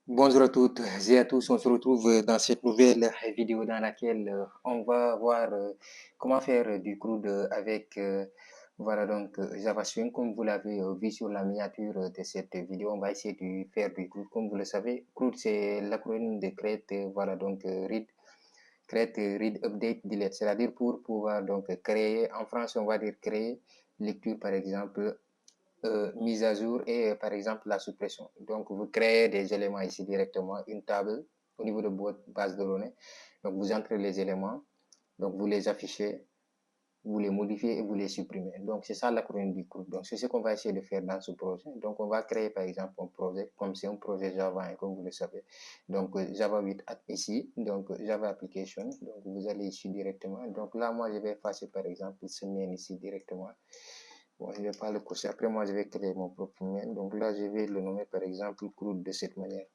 Bonjour à toutes et à tous, on se retrouve dans cette nouvelle vidéo dans laquelle on va voir comment faire du CRUD avec voilà donc Java Swing. Comme vous l'avez vu sur la miniature de cette vidéo, on va essayer de faire du CRUD. Comme vous le savez, CRUD c'est l'acronyme de Create, voilà donc Read, Update, Delete, c'est-à-dire pour pouvoir donc créer, en français on va dire créer, lecture par exemple, mise à jour et par exemple la suppression. Donc vous créez des éléments ici directement, une table au niveau de votre base de données. Donc vous entrez les éléments, donc vous les affichez, vous les modifiez et vous les supprimez. Donc c'est ça l'acronyme du CRUD. Donc c'est ce qu'on va essayer de faire dans ce projet. Donc on va créer par exemple un projet, comme c'est un projet Java, hein, comme vous le savez. Donc Java 8 ici, donc Java Application. Donc vous allez ici directement. Donc là moi je vais effacer par exemple ce main ici directement. Bon, je ne vais pas le cocher. Après, moi, je vais créer mon propre mail. Donc là, je vais le nommer, par exemple, CRUD de cette manière.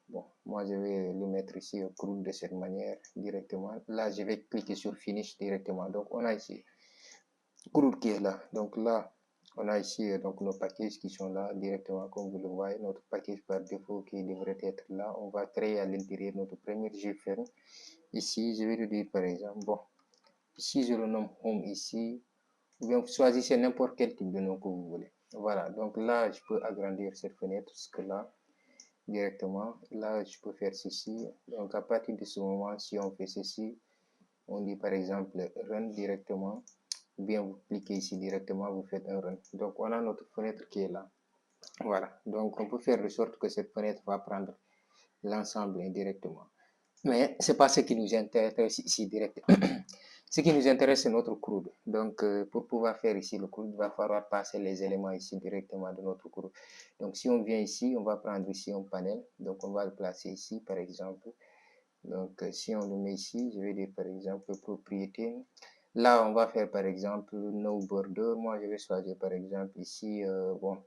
Bon, moi, je vais le mettre ici, CRUD de cette manière, directement. Là, je vais cliquer sur Finish directement. Donc, on a ici CRUD qui est là. Donc là, on a ici donc nos packages qui sont là directement, comme vous le voyez. Notre package par défaut qui devrait être là. On va créer à l'intérieur notre premier JFrame. Ici, je vais le dire, par exemple, bon, si je le nomme Home ici, ou bien vous choisissez n'importe quel type de nom que vous voulez. Voilà, donc là, je peux agrandir cette fenêtre jusque-là directement. Là, je peux faire ceci. Donc, à partir de ce moment, si on fait ceci, on dit par exemple Run directement, ou bien vous cliquez ici directement, vous faites un Run. Donc, on a notre fenêtre qui est là. Voilà, donc on peut faire de sorte que cette fenêtre va prendre l'ensemble indirectement. Mais ce n'est pas ce qui nous intéresse ici directement. Ce qui nous intéresse, c'est notre CRUD. Donc, pour pouvoir faire ici le CRUD, il va falloir passer les éléments ici directement de notre CRUD. Donc, si on vient ici, on va prendre ici un panel. Donc, on va le placer ici, par exemple. Donc, si on le met ici, je vais dire, par exemple, propriété. Là, on va faire, par exemple, no border. Moi, je vais choisir, par exemple, ici, bon,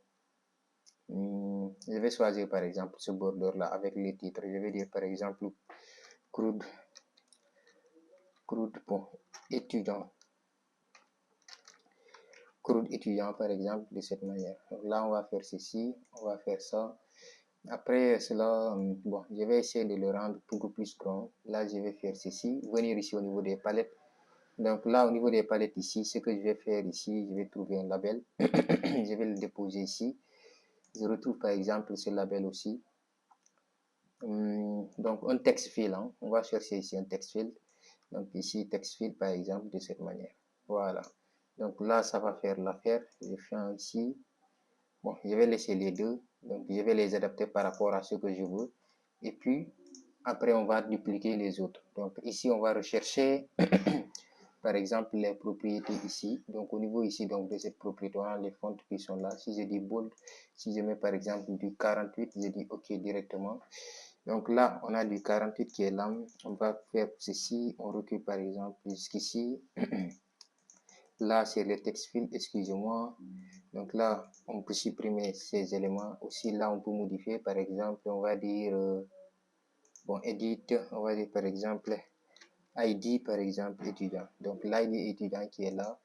je vais choisir, par exemple, ce border-là avec les titres. Je vais dire, par exemple, CRUD, bon, étudiant. CRUD étudiant par exemple de cette manière. Donc là on va faire ceci, on va faire ça. Après cela, bon, je vais essayer de le rendre beaucoup plus grand. Là je vais faire ceci, venir ici au niveau des palettes. Donc là au niveau des palettes ici, ce que je vais faire ici, je vais trouver un label. Je vais le déposer ici. Je retrouve par exemple ce label aussi. Donc un text field, hein. On va chercher ici un text field. Donc ici text field par exemple de cette manière. Voilà. Donc là, ça va faire l'affaire. Je fais ici. Bon, je vais laisser les deux. Donc, je vais les adapter par rapport à ce que je veux. Et puis, après, on va dupliquer les autres. Donc, ici, on va rechercher, par exemple, les propriétés ici. Donc, au niveau ici, donc, de cette propriété, on a les fonts qui sont là. Si je dis bold, si je mets, par exemple, du 48, je dis OK directement. Donc là, on a du 48 qui est là. On va faire ceci. On recule, par exemple, jusqu'ici. Là, c'est le text field, excusez-moi. Donc là, on peut supprimer ces éléments. Aussi, là, on peut modifier. Par exemple, on va dire, bon, edit, on va dire, par exemple, ID, par exemple, étudiant. Donc, l'ID étudiant qui est là.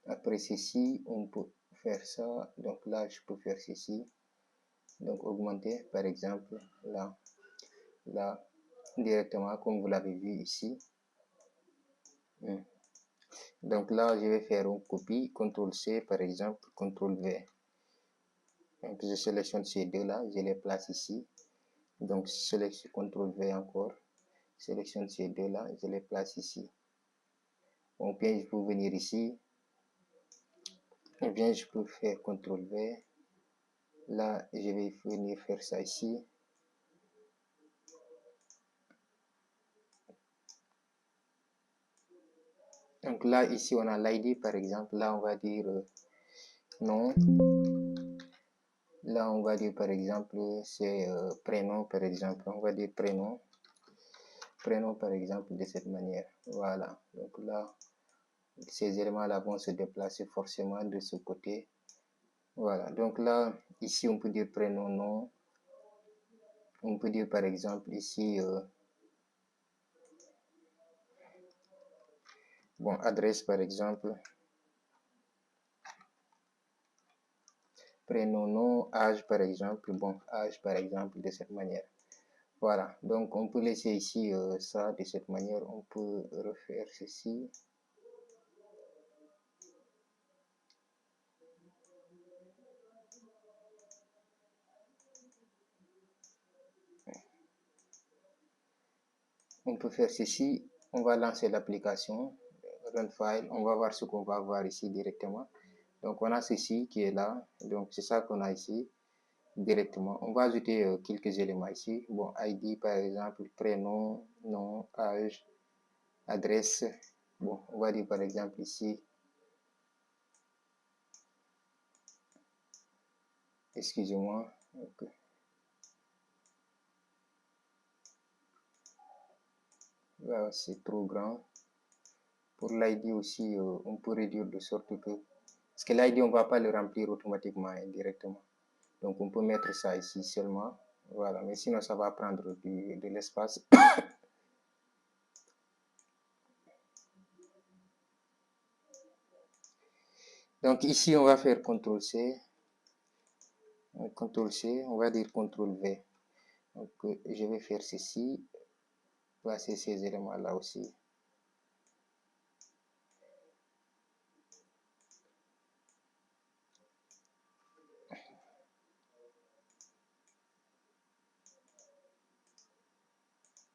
Après ceci, on peut faire ça. Donc là, je peux faire ceci. Donc, augmenter, par exemple, là, là, directement, comme vous l'avez vu ici. Donc là, je vais faire une copie, CTRL-C, par exemple, CTRL-V. Donc, je sélectionne ces deux-là, je les place ici. Donc, sélectionne CTRL-V encore. Sélectionne ces deux-là, je les place ici. Bon, bien, je peux venir ici. Et bien, je peux faire CTRL-V. Là, je vais venir faire ça ici. Donc là, ici, on a l'ID, par exemple. Là, on va dire non. Là, on va dire, par exemple, c'est prénom, par exemple. On va dire prénom. Prénom, par exemple, de cette manière. Voilà. Donc là, ces éléments-là vont se déplacer forcément de ce côté. Voilà. Donc là, ici, on peut dire prénom, nom. On peut dire, par exemple, ici, bon, adresse, par exemple. prénom, nom, âge par exemple. Bon, âge par exemple de cette manière. Voilà, donc on peut laisser ici ça de cette manière. On peut refaire ceci. On peut faire ceci. On va lancer l'application, run file. On va voir ce qu'on va voir ici directement. Donc on a ceci qui est là. Donc c'est ça qu'on a ici directement. On va ajouter quelques éléments ici. Bon, ID par exemple, prénom, nom, âge, adresse. Bon, on va dire par exemple ici, excusez-moi. Okay. Là, c'est trop grand. Pour l'ID aussi, on peut réduire de sorte que... Parce que l'ID, on ne va pas le remplir automatiquement directement. Donc, on peut mettre ça ici seulement. Voilà, mais sinon, ça va prendre de l'espace. Donc, ici, on va faire CTRL-C. CTRL-C, on va dire CTRL-V. Donc, je vais faire ceci. Placer ces éléments-là aussi.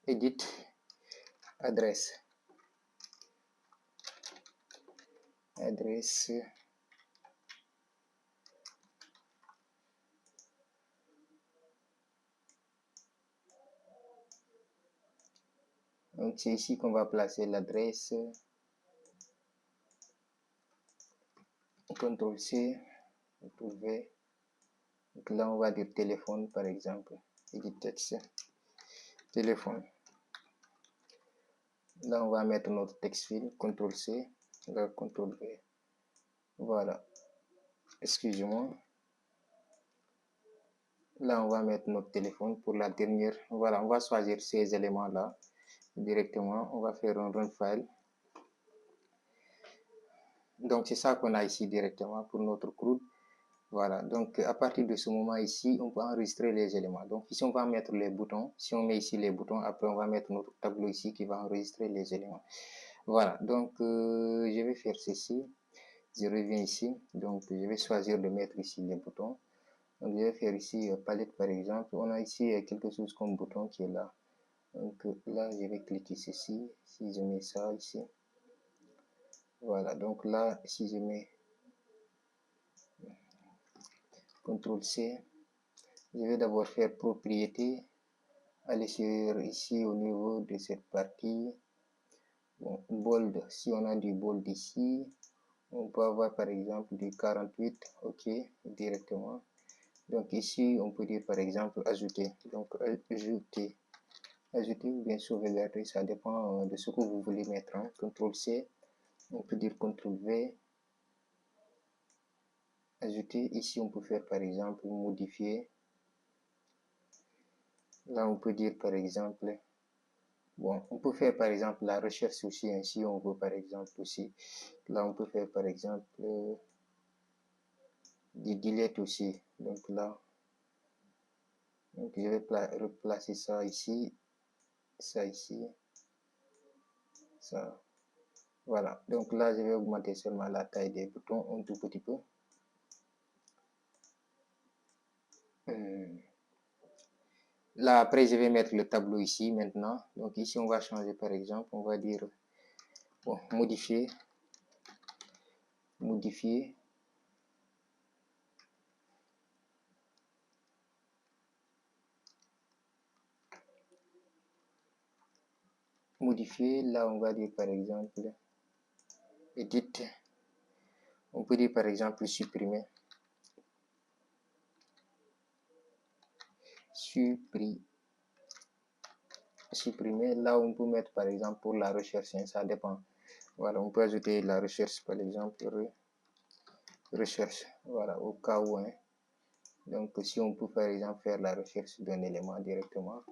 Edit, adresse. Adresse. Donc, c'est ici qu'on va placer l'adresse. CTRL-C, CTRL-V. Donc là, on va dire téléphone, par exemple. Edit texte. Téléphone. Là, on va mettre notre text field. CTRL-C. Là, CTRL-V. Voilà. Excusez-moi. Là, on va mettre notre téléphone pour la dernière. Voilà, on va choisir ces éléments-là directement. On va faire un run file. Donc, c'est ça qu'on a ici directement pour notre CRUD. Voilà, donc à partir de ce moment ici, on peut enregistrer les éléments. Donc ici, on va mettre les boutons. Si on met ici les boutons, après on va mettre notre tableau ici qui va enregistrer les éléments. Voilà, donc je vais faire ceci. Je reviens ici. Donc je vais choisir de mettre ici les boutons. Donc je vais faire ici palette par exemple. On a ici quelque chose comme bouton qui est là. Donc là, je vais cliquer ceci. Si je mets ça ici. Voilà, donc là, si je mets CTRL-C, je vais d'abord faire propriété. Aller sur ici au niveau de cette partie. Bon, bold, si on a du bold ici, on peut avoir par exemple du 48, ok, directement. Donc ici, on peut dire par exemple ajouter. Donc ajouter ou bien sauvegarder, ça dépend de ce que vous voulez mettre. Hein. CTRL-C, on peut dire CTRL-V, ajouter. Ici, on peut faire par exemple modifier. Là, on peut dire par exemple, bon, on peut faire par exemple la recherche aussi, ainsi on veut par exemple aussi. Là, on peut faire par exemple du delete aussi. Donc là, donc je vais replacer ça ici, ça ici, ça. Voilà, donc là, je vais augmenter seulement la taille des boutons un tout petit peu. Là, après, je vais mettre le tableau ici maintenant. Donc ici, on va changer par exemple, on va dire, bon, modifier, modifier. Modifier, là, on va dire par exemple, edit. On peut dire par exemple supprimer. Supprimer. Là, on peut mettre par exemple pour la recherche, hein, ça dépend. Voilà, on peut ajouter la recherche par exemple, recherche, voilà, au cas où. Hein. Donc, si on peut par exemple faire la recherche d'un élément directement,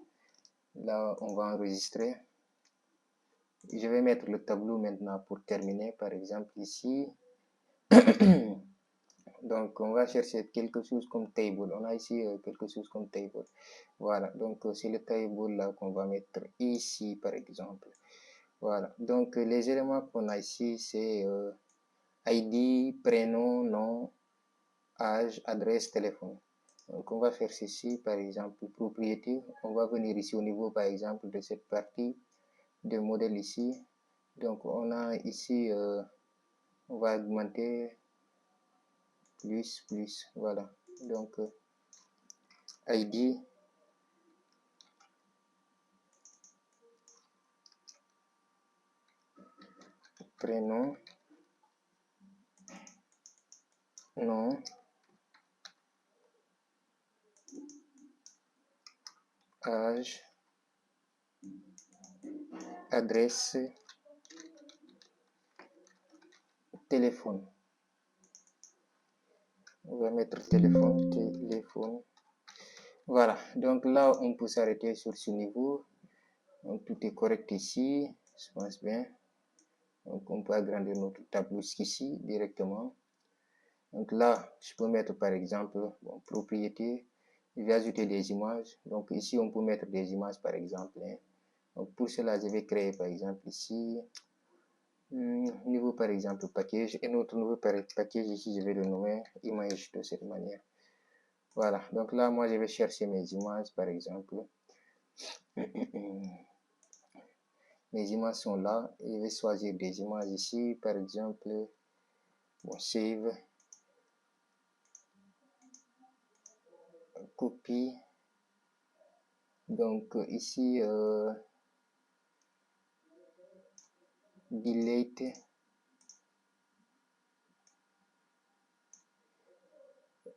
là, on va enregistrer. Je vais mettre le tableau maintenant pour terminer, par exemple ici. Donc, on va chercher quelque chose comme table. On a ici quelque chose comme table. Voilà, donc c'est le table là qu'on va mettre ici, par exemple. Voilà, donc les éléments qu'on a ici, c'est ID, prénom, nom, âge, adresse, téléphone. Donc, on va faire ceci, par exemple, propriété. On va venir ici au niveau, par exemple, de cette partie de modèle ici. Donc, on a ici, on va augmenter plus, voilà. Donc, ID, prénom, nom, âge, adresse, téléphone. On va mettre téléphone. Voilà, donc là, on peut s'arrêter sur ce niveau. Donc, tout est correct ici, je pense bien. Donc, on peut agrandir notre tableau ici directement. Donc là, je peux mettre par exemple, bon, propriété. Je vais ajouter des images. Donc ici, on peut mettre des images par exemple. Hein. Donc pour cela, je vais créer par exemple ici, niveau par exemple package. Et notre nouveau package ici, je vais le nommer image de cette manière. Voilà, donc là, moi, je vais chercher mes images par exemple. Mes images sont là. Je vais choisir des images ici, par exemple, bon, save, copie. Donc ici, delete,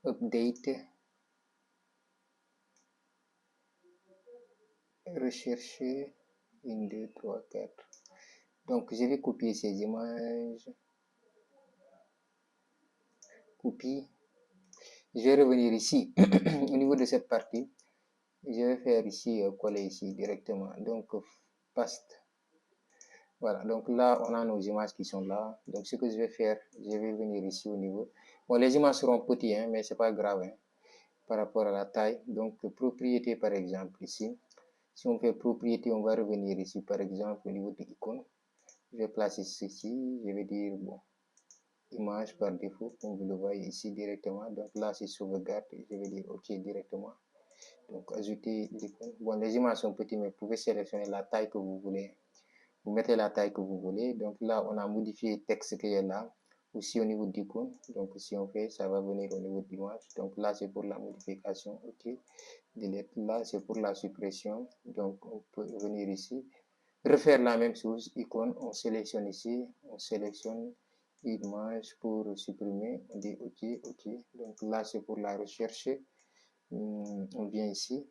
update, rechercher, 1, 2, 3, 4. Donc, je vais copier ces images. Copie. Je vais revenir ici, au niveau de cette partie. Je vais faire ici, coller ici directement. Donc, paste. Voilà, donc là, on a nos images qui sont là. Donc, ce que je vais faire, je vais venir ici au niveau. Bon, les images seront petites, hein, mais c'est pas grave hein, par rapport à la taille. Donc, propriété, par exemple, ici. Si on fait propriété, on va revenir ici, par exemple, au niveau de l'icône. Je vais placer ceci, je vais dire, bon, image par défaut, comme vous le voyez ici directement. Donc là, c'est sauvegarde, je vais dire OK directement. Donc, ajouter l'icône. Bon, les images sont petites, mais vous pouvez sélectionner la taille que vous voulez. Vous mettez la taille que vous voulez. Donc là, on a modifié le texte qui est là. Aussi au niveau d'icône. Donc, si on fait, ça va venir au niveau d'image. Donc là, c'est pour la modification. OK. Delete. Là, c'est pour la suppression. Donc, on peut venir ici. Refaire la même chose. Icône, on sélectionne ici. On sélectionne image pour supprimer. On dit OK, OK. Donc là, c'est pour la recherche. On vient ici.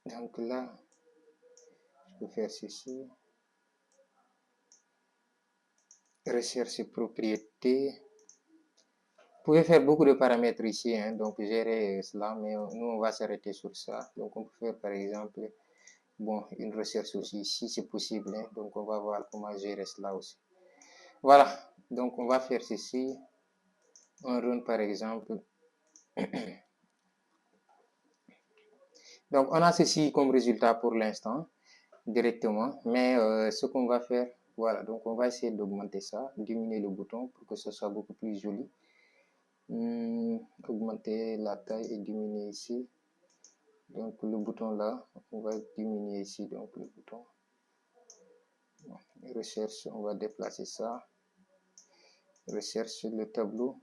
Donc là, je peux faire ceci. Recherche propriété. Vous pouvez faire beaucoup de paramètres ici, hein, donc gérer cela, mais nous on va s'arrêter sur ça. Donc on peut faire par exemple, bon, une recherche aussi, si c'est possible, hein, donc on va voir comment gérer cela aussi. Voilà, donc on va faire ceci, on run par exemple. Donc on a ceci comme résultat pour l'instant, directement, mais ce qu'on va faire, voilà, donc on va essayer d'augmenter ça, diminuer le bouton pour que ce soit beaucoup plus joli. Augmenter la taille et diminuer ici. Donc le bouton là, on va diminuer ici, donc le bouton. Bon, recherche, on va déplacer ça. Recherche le tableau.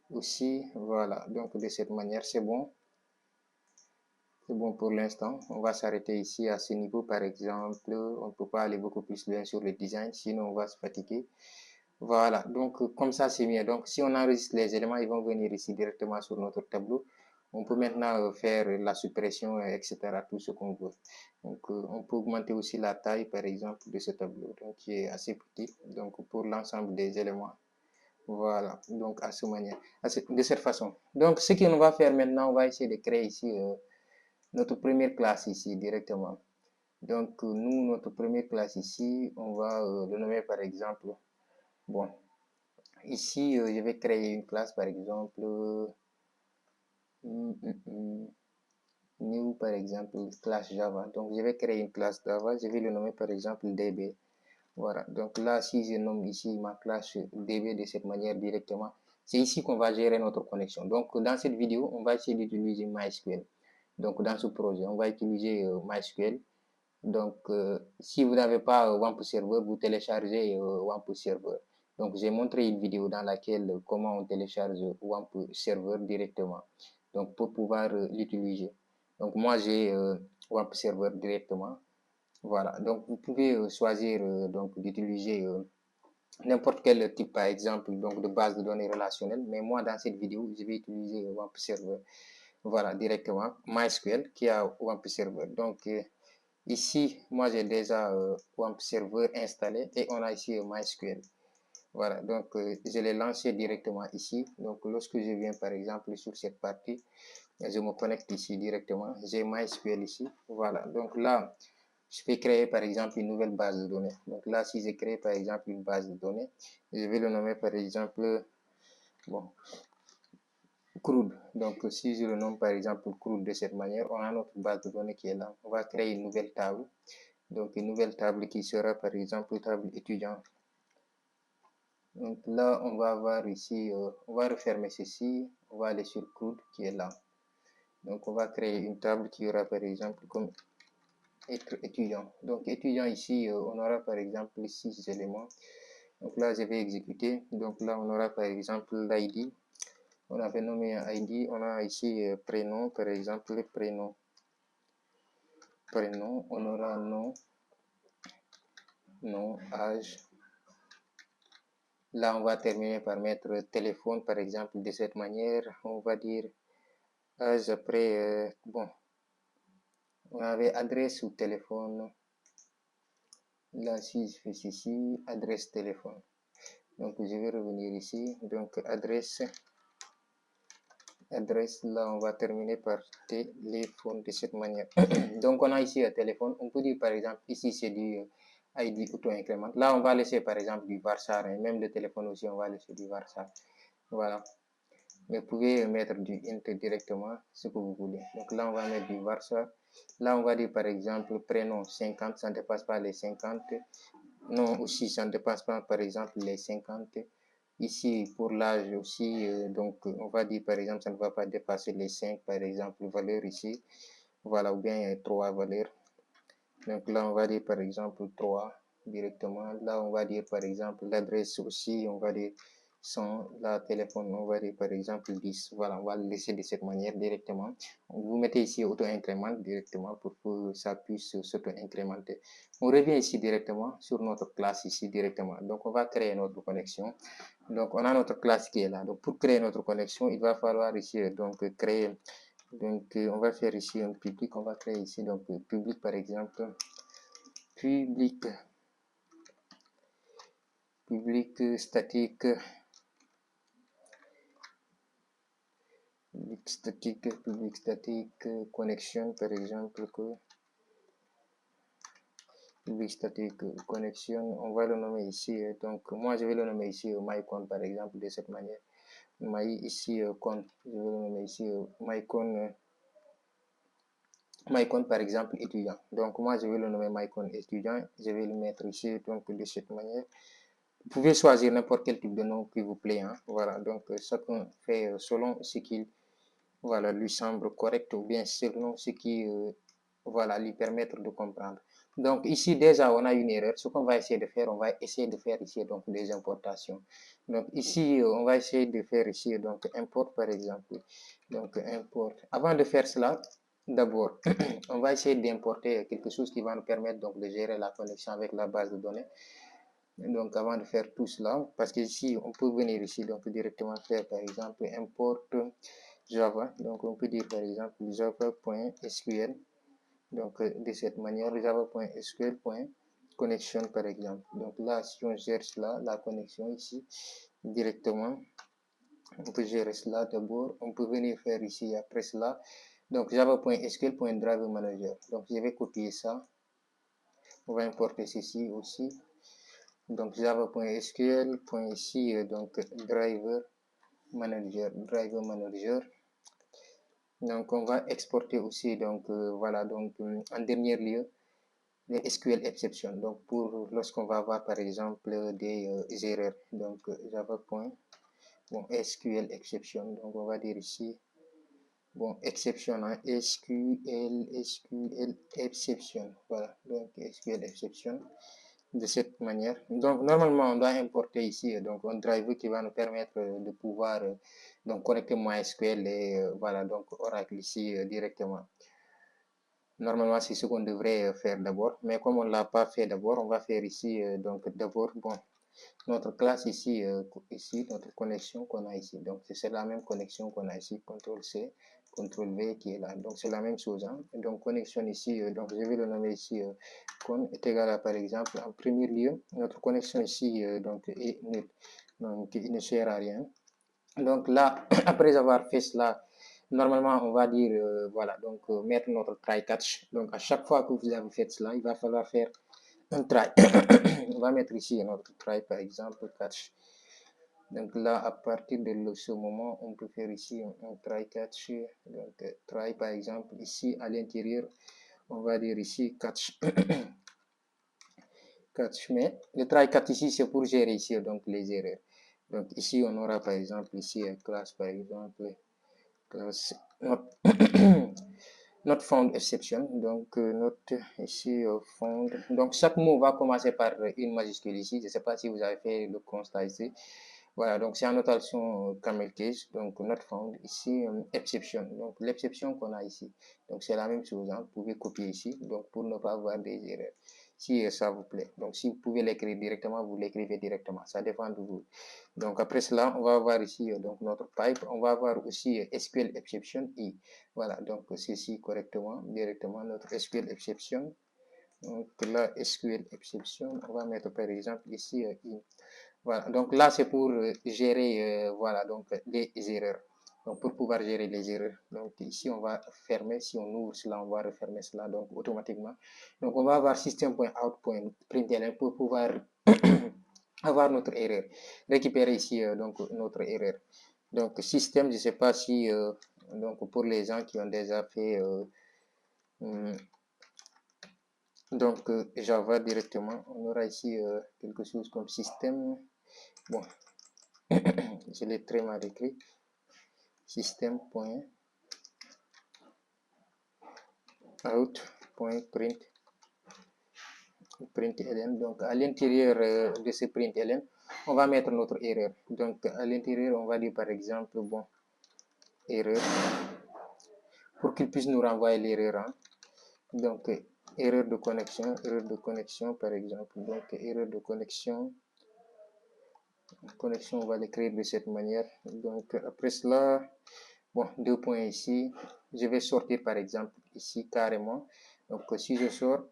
Aussi, voilà, donc de cette manière, c'est bon. C'est bon pour l'instant. On va s'arrêter ici à ce niveau, par exemple. On ne peut pas aller beaucoup plus loin sur le design, sinon on va se fatiguer. Voilà, donc comme ça c'est mieux. Donc si on enregistre les éléments, ils vont venir ici directement sur notre tableau. On peut maintenant faire la suppression, etc., tout ce qu'on veut. Donc on peut augmenter aussi la taille, par exemple, de ce tableau, donc qui est assez petit, donc pour l'ensemble des éléments. Voilà, donc à ce manière, de cette façon. Donc ce qu'on va faire maintenant, on va essayer de créer ici notre première classe ici directement. Donc, nous, notre première classe ici, on va le nommer par exemple, bon, ici, je vais créer une classe par exemple, new par exemple, classe Java. Donc, je vais créer une classe Java, je vais le nommer par exemple DB. Voilà, donc là, si je nomme ici ma classe DB de cette manière directement, c'est ici qu'on va gérer notre connexion. Donc, dans cette vidéo, on va essayer d'utiliser MySQL. Donc, dans ce projet, on va utiliser MySQL. Donc, si vous n'avez pas WAMP Server, vous téléchargez WAMP Server. Donc, j'ai montré une vidéo dans laquelle comment on télécharge WAMP Server directement. Donc, pour pouvoir l'utiliser. Donc, moi, j'ai WAMP Server directement. Voilà. Donc, vous pouvez choisir donc d'utiliser n'importe quel type, par exemple, donc de base de données relationnelle. Mais moi, dans cette vidéo, je vais utiliser WAMP Server. Voilà, directement. MySQL qui a WAMP Server. Donc, ici, moi, j'ai déjà WAMP Server installé et on a ici MySQL. Voilà, donc je l'ai lancé directement ici. Donc, lorsque je viens, par exemple, sur cette partie, je me connecte ici directement. J'ai MySQL ici. Voilà, donc là, je vais créer, par exemple, une nouvelle base de données. Donc là, si je crée, par exemple, une base de données, je vais le nommer, par exemple, bon, CRUD. Donc, si je le nomme, par exemple, CRUD de cette manière, on a notre base de données qui est là. On va créer une nouvelle table. Donc, une nouvelle table qui sera, par exemple, table étudiant. Donc là, on va avoir ici, on va refermer ceci. On va aller sur CRUD qui est là. Donc, on va créer une table qui aura, par exemple, comme être étudiant. Donc, étudiant ici, on aura, par exemple, 6 éléments. Donc là, je vais exécuter. Donc là, on aura, par exemple, l'ID. On avait nommé un ID. On a ici prénom, par exemple, prénom. Prénom, on aura nom, nom, âge. Là, on va terminer par mettre téléphone, par exemple, de cette manière. On va dire âge après, bon, on avait adresse ou téléphone. Là, si je fais ceci, adresse téléphone. Donc, je vais revenir ici. Donc, adresse, là, on va terminer par téléphone de cette manière. Donc, on a ici un téléphone. On peut dire, par exemple, ici, c'est du ID auto-incrément. Là, on va laisser, par exemple, du varchar. Et même le téléphone aussi, on va laisser du varchar. Voilà. Mais vous pouvez mettre du int directement, ce que vous voulez. Donc là, on va mettre du varchar. Là, on va dire, par exemple, prénom 50, ça ne dépasse pas les 50. Non, aussi, ça ne dépasse pas, par exemple, les 50. Ici, pour l'âge aussi, donc, on va dire, par exemple, ça ne va pas dépasser les 5, par exemple, valeur ici. Voilà, ou bien 3 valeurs. Donc là, on va dire, par exemple, 3 directement. Là, on va dire, par exemple, l'adresse aussi, on va dire la téléphone, on va dire, par exemple, 10. Voilà, on va le laisser de cette manière directement. Vous mettez ici auto-incrément directement pour que ça puisse s'auto-incrémenter. On revient ici directement sur notre classe ici directement. Donc, on va créer notre connexion. Donc, on a notre classe qui est là. Donc, pour créer notre connexion, il va falloir ici, donc, créer. Donc, on va faire ici un public. On va créer ici, donc, public, par exemple. Public statique. Public statique, connexion, par exemple, public statique, connexion, on va le nommer ici. Donc, moi, je vais le nommer ici mycon, par exemple, de cette manière. Ici, con, je vais le nommer ici mycon, par exemple, étudiant. Donc, moi, je vais le nommer mycon étudiant. Je vais le mettre ici, donc, de cette manière. Vous pouvez choisir n'importe quel type de nom qui vous plaît. Hein. Voilà, donc, chacun fait selon ce qu'il voilà, lui semble correct ou bien selon ce qui voilà, lui permettre de comprendre. Donc ici déjà on a une erreur. Ce qu'on va essayer de faire, on va essayer de faire ici donc des importations. Donc ici on va essayer de faire ici donc import par exemple. Donc import. Avant de faire cela, d'abord on va essayer d'importer quelque chose qui va nous permettre donc de gérer la connexion avec la base de données. Donc avant de faire tout cela, parce que ici on peut venir ici donc directement faire par exemple import Java. Donc on peut dire par exemple java.sql. Donc de cette manière java.sql.connexion par exemple. Donc là si on gère cela, la connexion ici directement, on peut gérer cela d'abord. On peut venir faire ici après cela. Donc java.sql.drivermanager. Donc je vais copier ça. On va importer ceci aussi. Donc java.sql, ici, donc driver manager. Donc on va exporter aussi, donc voilà, donc en dernier lieu, les SQL exception. Donc pour lorsqu'on va avoir par exemple des erreurs, donc SQL exception. Donc on va dire ici, bon, exception, hein, SQL exception. Voilà, donc SQL exception de cette manière. Donc normalement on doit importer ici donc un driver qui va nous permettre de pouvoir donc connecter MySQL et voilà, donc Oracle ici directement. Normalement c'est ce qu'on devrait faire d'abord, mais comme on l'a pas fait d'abord, on va faire ici donc d'abord, bon, notre classe ici, notre connexion qu'on a ici. Donc c'est la même connexion qu'on a ici, CTRL-C, CTRL-V qui est là. Donc c'est la même chose, hein. Donc connexion ici, donc je vais le nommer ici con est égal à, par exemple, en premier lieu, notre connexion ici donc est nulle, donc il ne sert à rien. Donc là, après avoir fait cela, normalement on va dire voilà, donc mettre notre try catch. Donc à chaque fois que vous avez fait cela, il va falloir faire un try. On va mettre ici notre try, par exemple, catch. Donc là, à partir de ce moment, on peut faire ici un try catch. Donc try, par exemple, ici à l'intérieur, on va dire ici catch. Catch. Mais le try catch ici, c'est pour gérer ici donc les erreurs. Donc ici, on aura par exemple ici classe, par exemple, classe not found exception. Donc note ici found. Donc chaque mot va commencer par une majuscule ici. Je ne sais pas si vous avez fait le constat ici. Voilà, donc c'est en notation camel case, donc not found, ici exception, donc l'exception qu'on a ici. Donc c'est la même chose, hein. Vous pouvez copier ici, donc pour ne pas avoir des erreurs, si ça vous plaît. Donc si vous pouvez l'écrire directement, vous l'écrivez directement, ça dépend de vous. Donc après cela, on va avoir ici donc notre pipe, on va avoir aussi SQL exception i. Voilà, donc ceci correctement, directement notre SQL exception. Donc là, SQL exception, on va mettre par exemple ici i. Voilà, donc là c'est pour gérer voilà, donc les erreurs. Donc pour pouvoir gérer les erreurs. Donc ici on va fermer, si on ouvre cela, on va refermer cela donc automatiquement. Donc on va avoir system.out.println pour pouvoir avoir notre erreur. Récupérer ici donc notre erreur. Donc système, je ne sais pas si donc pour les gens qui ont déjà fait donc Java directement, on aura ici quelque chose comme système. Bon, je l'ai très mal écrit. System.out.println. Donc à l'intérieur de ce println, on va mettre notre erreur. Donc à l'intérieur, on va dire par exemple, bon, erreur, pour qu'il puisse nous renvoyer l'erreur, hein. Donc erreur de connexion par exemple. Donc erreur de connexion, on va l'écrire de cette manière. Donc après cela, bon, 2 points ici, je vais sortir par exemple ici carrément. Donc si je sors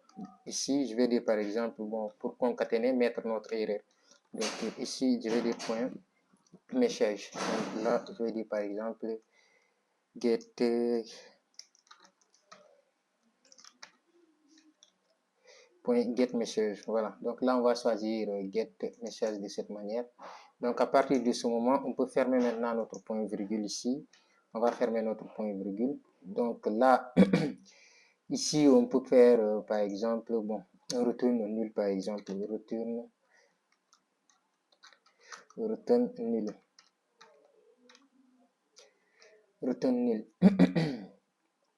ici, je vais dire par exemple, bon, pour concaténer, mettre notre erreur. Donc ici, je vais dire point message. Donc là, je vais dire par exemple get message. Voilà, donc là on va choisir get message de cette manière. Donc à partir de ce moment, on peut fermer maintenant notre point virgule ici. On va fermer notre point virgule. Donc là ici on peut faire par exemple, bon, return nul par exemple, return nul.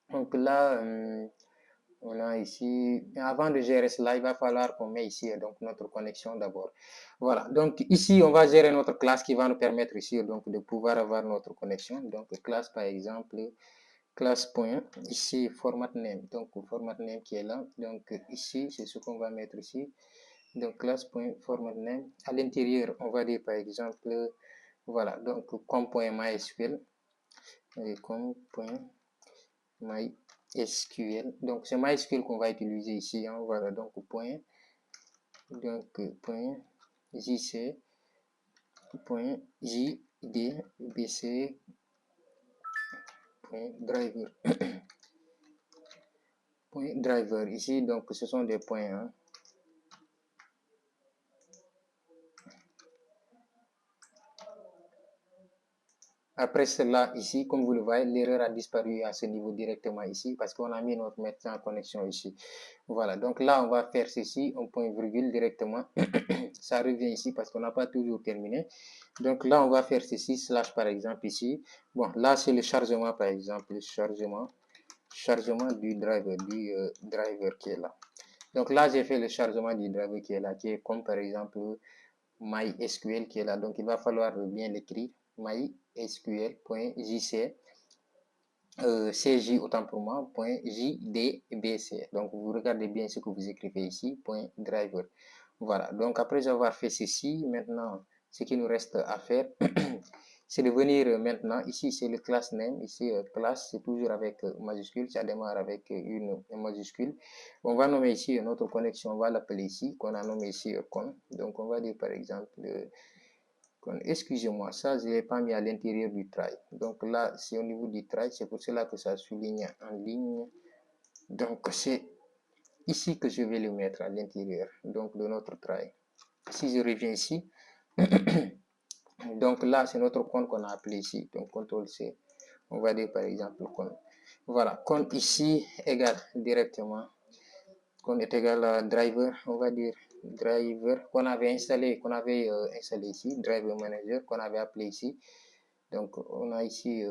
Donc là on a ici, avant de gérer cela, il va falloir qu'on mette ici donc notre connexion d'abord. Voilà, donc ici on va gérer notre classe qui va nous permettre ici donc de pouvoir avoir notre connexion. Donc classe par exemple, classe point, ici format name, donc format name qui est là. Donc ici c'est ce qu'on va mettre ici. Donc classe point format name. À l'intérieur on va dire par exemple, voilà, donc com.mysql et com.mysql. Donc c'est MySQL qu'on va utiliser ici, hein. Voilà, donc point jc point jdbc point driver point driver ici. Donc ce sont des points, hein. Après cela, ici, comme vous le voyez, l'erreur a disparu à ce niveau directement ici parce qu'on a mis notre médecin en connexion ici. Voilà, donc là, on va faire ceci, un point virgule directement. Ça revient ici parce qu'on n'a pas toujours terminé. Donc là, on va faire ceci, slash par exemple ici. Bon, là, c'est le chargement par exemple, le chargement du driver qui est là. Donc là, j'ai fait le chargement du driver qui est là, qui est comme par exemple MySQL qui est là. Donc il va falloir bien l'écrire, mysql.jc. CJ autant pour moi, .jdbc. Donc vous regardez bien ce que vous écrivez ici, .driver. Voilà, donc après avoir fait ceci, maintenant, ce qui nous reste à faire, c'est de venir maintenant, ici c'est le class name, ici class, c'est toujours avec majuscule, ça démarre avec une majuscule. On va nommer ici notre connexion, on va l'appeler ici, qu'on a nommé ici con. Donc on va dire par exemple... excusez-moi, ça je ne l'ai pas mis à l'intérieur du try. Donc là, c'est au niveau du try, c'est pour cela que ça souligne en ligne. Donc c'est ici que je vais le mettre à l'intérieur donc de notre try. Si je reviens ici, donc là c'est notre compte qu'on a appelé ici, donc CTRL C. On va dire par exemple compte. Voilà, compte ici égale directement, compte est égal à driver, on va dire driver qu'on avait installé, ici, driver manager qu'on avait appelé ici. Donc on a ici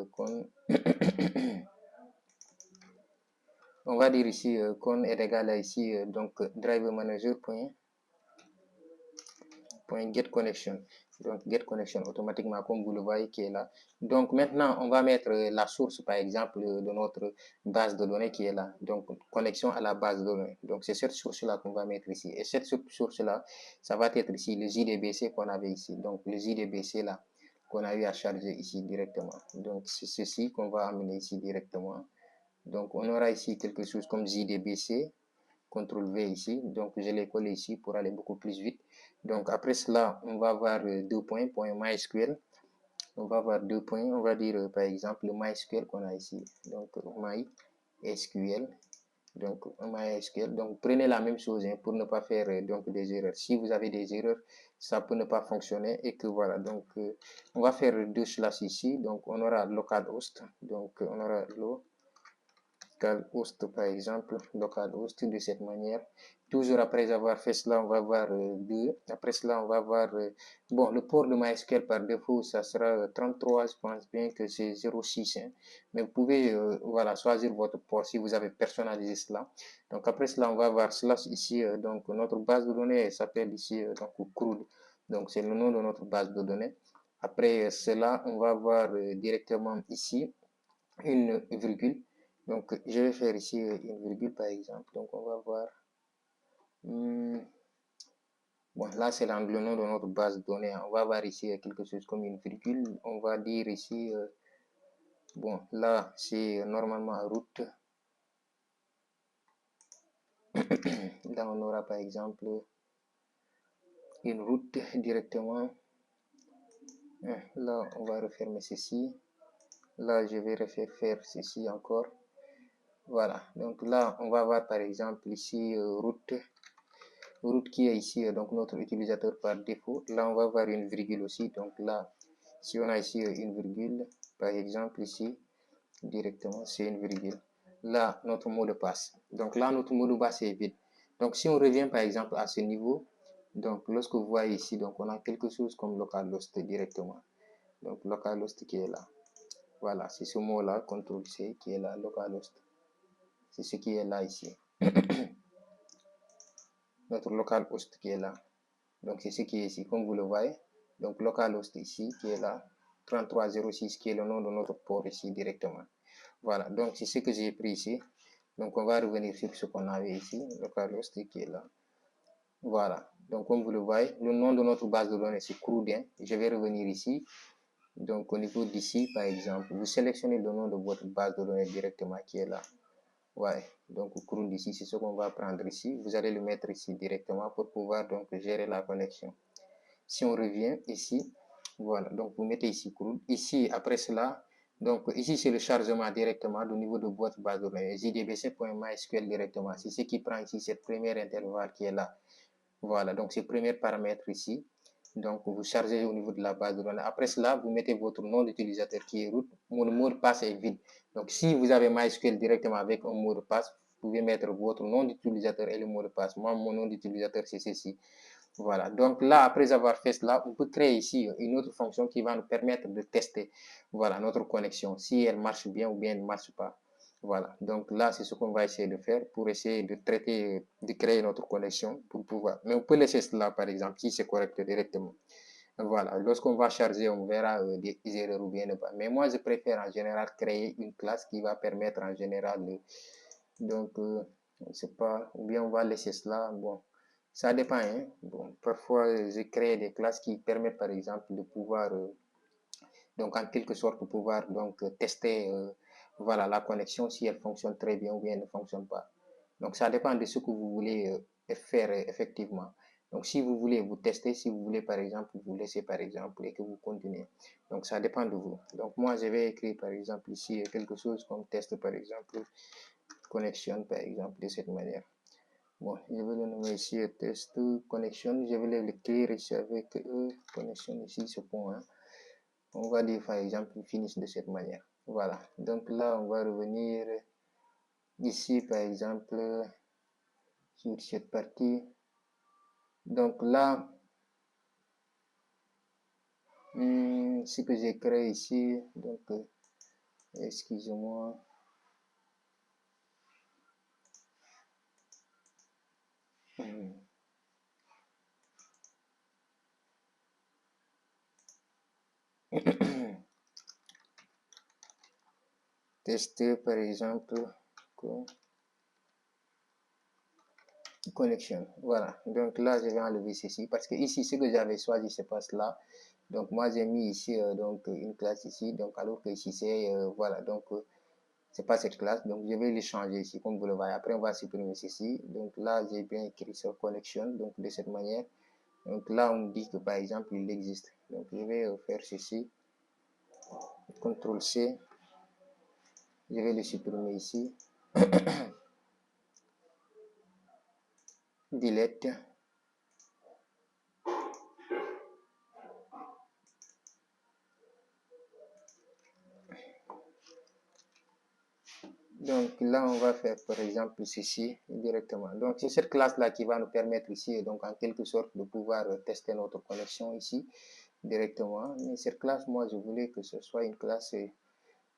on va dire ici con est égal à ici donc driver manager point get connection. Donc get connection automatiquement comme vous le voyez qui est là. Donc maintenant on va mettre la source par exemple de notre base de données qui est là. Donc connexion à la base de données. Donc c'est cette source là qu'on va mettre ici. Et cette source là, ça va être ici le JDBC qu'on avait ici. Donc le JDBC là qu'on a eu à charger ici directement. Donc c'est ceci qu'on va amener ici directement. Donc on aura ici quelque chose comme JDBC. CTRL V ici, donc je l'ai collé ici pour aller beaucoup plus vite. Donc après cela, on va avoir deux points, point MySQL. On va avoir deux points, on va dire par exemple le MySQL qu'on a ici. Donc MySQL, donc MySQL. Donc prenez la même chose hein, pour ne pas faire donc des erreurs. Si vous avez des erreurs, ça peut ne pas fonctionner et que voilà. Donc on va faire deux slash ici. Donc on aura localhost. Donc on aura localhost par exemple, localhost de cette manière. Toujours après avoir fait cela, on va voir 2. Après cela, on va voir, bon, le port de MySQL par défaut, ça sera 33, je pense bien que c'est 06. Hein. Mais vous pouvez, voilà, choisir votre port si vous avez personnalisé cela. Donc après cela, on va voir slash ici, donc notre base de données s'appelle ici, donc CRUD. Donc c'est le nom de notre base de données. Après cela, on va voir directement ici une virgule. Donc, je vais faire ici une virgule par exemple. Donc, on va voir. Bon, là, c'est le nom de notre base de données. On va voir ici quelque chose comme une virgule. On va dire ici, bon, là, c'est normalement route. Là, on aura par exemple une route directement. Là, on va refermer ceci. Là, je vais refaire faire ceci encore. Voilà. Donc là, on va voir par exemple ici route qui est ici, donc notre utilisateur par défaut. Là, on va voir une virgule aussi. Donc là, si on a ici une virgule, par exemple ici, directement, c'est une virgule. Là, notre mot de passe. Donc là, notre mot de passe est vide. Donc si on revient par exemple à ce niveau, donc lorsque vous voyez ici, donc on a quelque chose comme localhost directement. Donc localhost qui est là. Voilà, c'est ce mot-là, CTRL C qui est là, localhost. C'est ce qui est là ici. Notre localhost qui est là. Donc c'est ce qui est ici, comme vous le voyez. Donc localhost ici qui est là, 3306 qui est le nom de notre port ici directement. Voilà, donc c'est ce que j'ai pris ici. Donc on va revenir sur ce qu'on avait ici, localhost qui est là. Voilà, donc comme vous le voyez, le nom de notre base de données c'est CRUD. Je vais revenir ici. Donc au niveau d'ici, par exemple, vous sélectionnez le nom de votre base de données directement qui est là. Ouais, donc CRUD ici, c'est ce qu'on va prendre ici. Vous allez le mettre ici directement pour pouvoir donc gérer la connexion. Si on revient ici, voilà, donc vous mettez ici CRUD. Ici, après cela, donc ici c'est le chargement directement au niveau de votre base de données, jdbc.mysql directement. C'est ce qui prend ici cette première intervalle qui est là. Voilà, donc ce premier paramètre ici. Donc, vous chargez au niveau de la base de données. Après cela, vous mettez votre nom d'utilisateur qui est root. Mon mot de passe est vide. Donc, si vous avez MySQL directement avec un mot de passe, vous pouvez mettre votre nom d'utilisateur et le mot de passe. Moi, mon nom d'utilisateur, c'est ceci. Voilà. Donc là, après avoir fait cela, on peut créer ici une autre fonction qui va nous permettre de tester, voilà, notre connexion, si elle marche bien ou bien elle ne marche pas. Voilà. Donc là, c'est ce qu'on va essayer de faire pour essayer de traiter, de créer notre connexion pour pouvoir. Mais on peut laisser cela, par exemple, si c'est correct directement. Voilà. Lorsqu'on va charger, on verra des erreurs ou bien ne pas. Mais moi, je préfère en général créer une classe qui va permettre en général de, donc, je sais pas, ou bien on va laisser cela. Bon, ça dépend. Hein. Bon, parfois, j'ai créé des classes qui permettent, par exemple, de pouvoir, donc en quelque sorte, pouvoir donc tester, voilà, la connexion si elle fonctionne très bien ou bien elle ne fonctionne pas. Donc, ça dépend de ce que vous voulez faire effectivement. Donc, si vous voulez vous tester, si vous voulez, par exemple, vous laisser, par exemple, et que vous continuez. Donc, ça dépend de vous. Donc, moi, je vais écrire, par exemple, ici, quelque chose comme test, par exemple, connexion, par exemple, de cette manière. Bon, je vais le nommer ici test connexion. Je vais l'écrire ici avec connexion ici, ce point. Hein. On va dire, par exemple, finish de cette manière. Voilà. Donc là, on va revenir ici, par exemple, sur cette partie. Donc là, ce que j'ai créé ici, donc, excusez-moi. Tester, par exemple, connexion. Voilà. Donc là, je vais enlever ceci parce que ici, ce que j'avais choisi, c'est pas cela. Donc moi, j'ai mis ici donc une classe ici. Donc alors que ici, c'est voilà. Donc c'est pas cette classe. Donc je vais les changer ici, comme vous le voyez. Après, on va supprimer ceci. Donc là, j'ai bien écrit sur connexion. Donc de cette manière. Donc là, on dit que par exemple, il existe. Donc je vais faire ceci. CTRL C. Je vais le supprimer ici. Delete. Donc là, on va faire par exemple ceci directement. Donc c'est cette classe-là qui va nous permettre ici, donc en quelque sorte, de pouvoir tester notre connexion ici directement. Mais cette classe, moi, je voulais que ce soit une classe,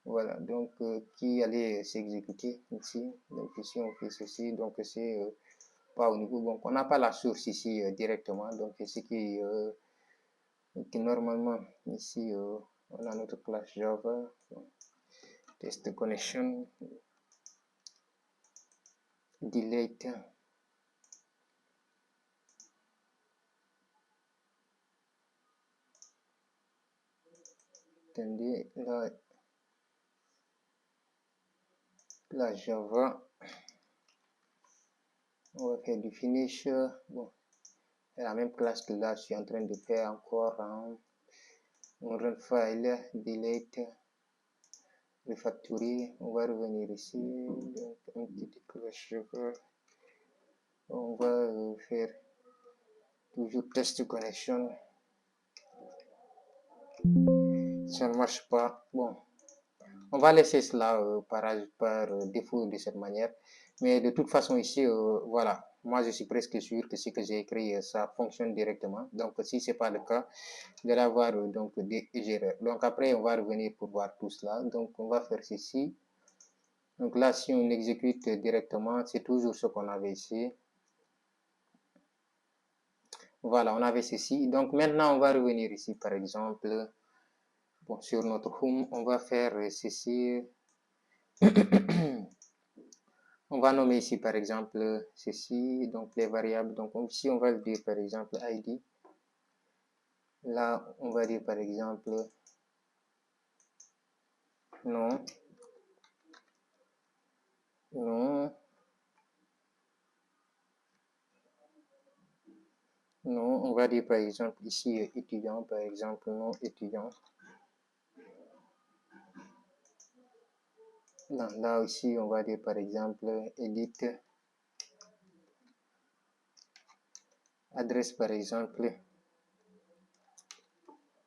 voilà, donc qui allait s'exécuter ici. Donc ici, on fait ceci, donc c'est pas au niveau, donc on n'a pas la source ici directement. Donc c'est ce qui normalement ici, on a notre classe Java, test connection. Delete. Attendez, là Java, on va faire du finish. Bon, c'est la même classe que là, je suis en train de faire encore un run file, delete, refactorer. On va revenir ici, donc un petit classe Java. On va faire toujours test connection. Ça ne marche pas. Bon, on va laisser cela par défaut de cette manière. Mais de toute façon, ici, voilà, moi je suis presque sûr que ce que j'ai écrit, ça fonctionne directement. Donc, si ce n'est pas le cas, vous allez avoir donc, des erreurs. Donc, après, on va revenir pour voir tout cela. Donc, on va faire ceci. Donc là, si on exécute directement, c'est toujours ce qu'on avait ici. Voilà, on avait ceci. Donc, maintenant, on va revenir ici, par exemple. Bon, sur notre home, on va faire ceci. On va nommer ici par exemple ceci, donc les variables. Donc ici on va dire par exemple ID. Là on va dire par exemple non, non, non. On va dire par exemple ici étudiant, par exemple non étudiant. Non, là aussi on va dire par exemple edit. Adresse par exemple.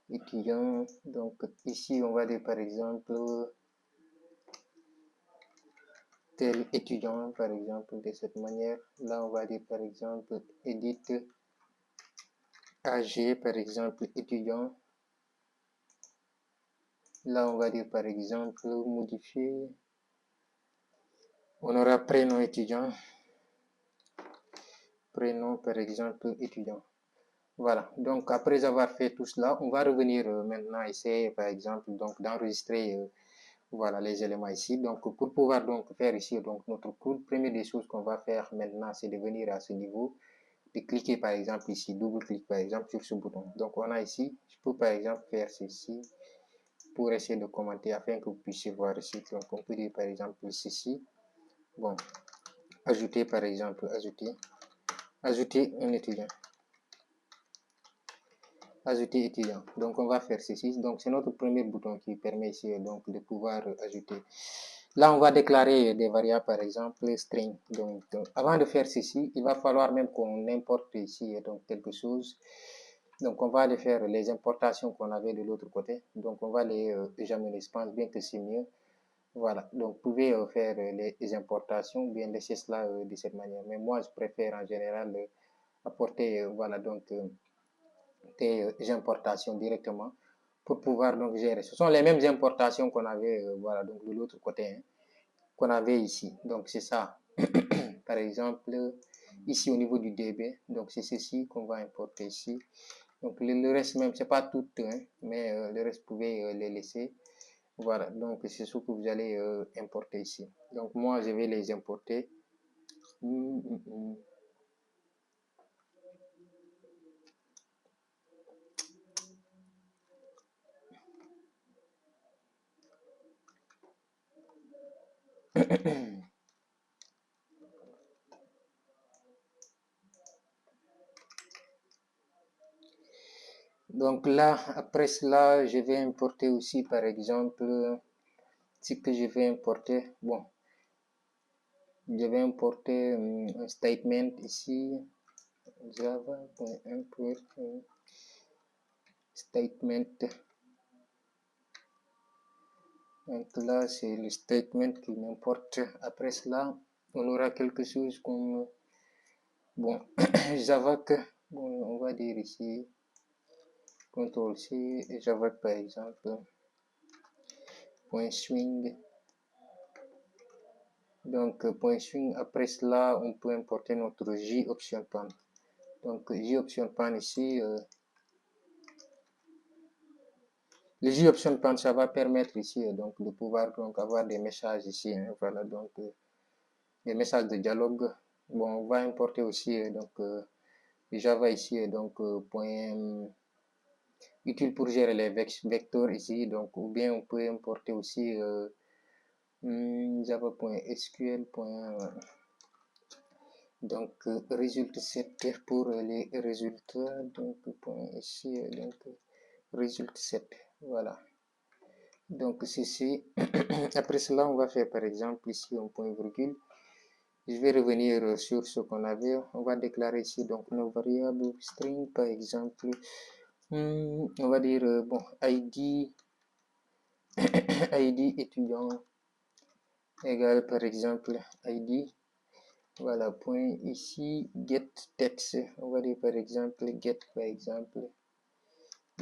étudiant. Donc ici, on va dire par exemple tel étudiant, par exemple, de cette manière. Là, on va dire par exemple edit AG, par exemple, étudiant. Là, on va dire par exemple modifier. On aura prénom étudiant. Prénom, par exemple, étudiant. Voilà, donc après avoir fait tout cela, on va revenir maintenant essayer, par exemple, donc d'enregistrer voilà, les éléments ici. Donc, pour pouvoir donc faire ici donc notre cours, première des choses qu'on va faire maintenant, c'est de venir à ce niveau, de cliquer par exemple ici, double-clic par exemple sur ce bouton. Donc, on a ici, je peux par exemple faire ceci pour essayer de commenter afin que vous puissiez voir ici. Donc, on peut dire par exemple ceci. Bon, ajouter par exemple, ajouter un étudiant. Ajouter étudiant. Donc, on va faire ceci. Donc, c'est notre premier bouton qui permet ici donc de pouvoir ajouter. Là, on va déclarer des variables, par exemple, string. Donc, avant de faire ceci, il va falloir même qu'on importe ici donc quelque chose. Donc, on va aller faire les importations qu'on avait de l'autre côté. Donc, on va les examiner. Je pense bien que c'est mieux. Voilà. Donc, vous pouvez faire les importations ou bien laisser cela de cette manière. Mais moi, je préfère en général apporter, voilà, donc des importations directement pour pouvoir donc gérer. Ce sont les mêmes importations qu'on avait voilà, donc de l'autre côté, hein, qu'on avait ici. Donc c'est ça. Par exemple, ici au niveau du DB, donc c'est ceci qu'on va importer ici. Donc le reste même, c'est pas tout, hein, mais le reste, vous pouvez les laisser. Voilà, donc c'est ce que vous allez importer ici. Donc moi, je vais les importer. Donc là, après cela, je vais importer aussi, par exemple, ce que je vais importer. Bon, je vais importer un statement ici, java.import statement. Donc là, c'est le statement qui m'importe. Après cela, on aura quelque chose comme, bon, java que, bon, on va dire ici, CTRL C, java par exemple, point swing. Donc, point swing, après cela, on peut importer notre JOption pan. Donc, JOption pan ici, le JOption pan, ça va permettre ici donc de pouvoir donc avoir des messages ici. Hein, voilà, donc des messages de dialogue. Bon, on va importer aussi donc Java ici, donc point utile pour gérer les vecteurs ici. Donc, ou bien on peut importer aussi java.sql. Donc, résultat 7 pour les résultats. Donc, point ici, donc, résultat 7. Voilà. Donc, ceci. Après cela, on va faire par exemple ici un point virgule. Je vais revenir sur ce qu'on avait. On va déclarer ici donc nos variables string, par exemple. On va dire, bon, ID, ID étudiant égale par exemple ID. Voilà, point ici, get text. On va dire par exemple get, par exemple,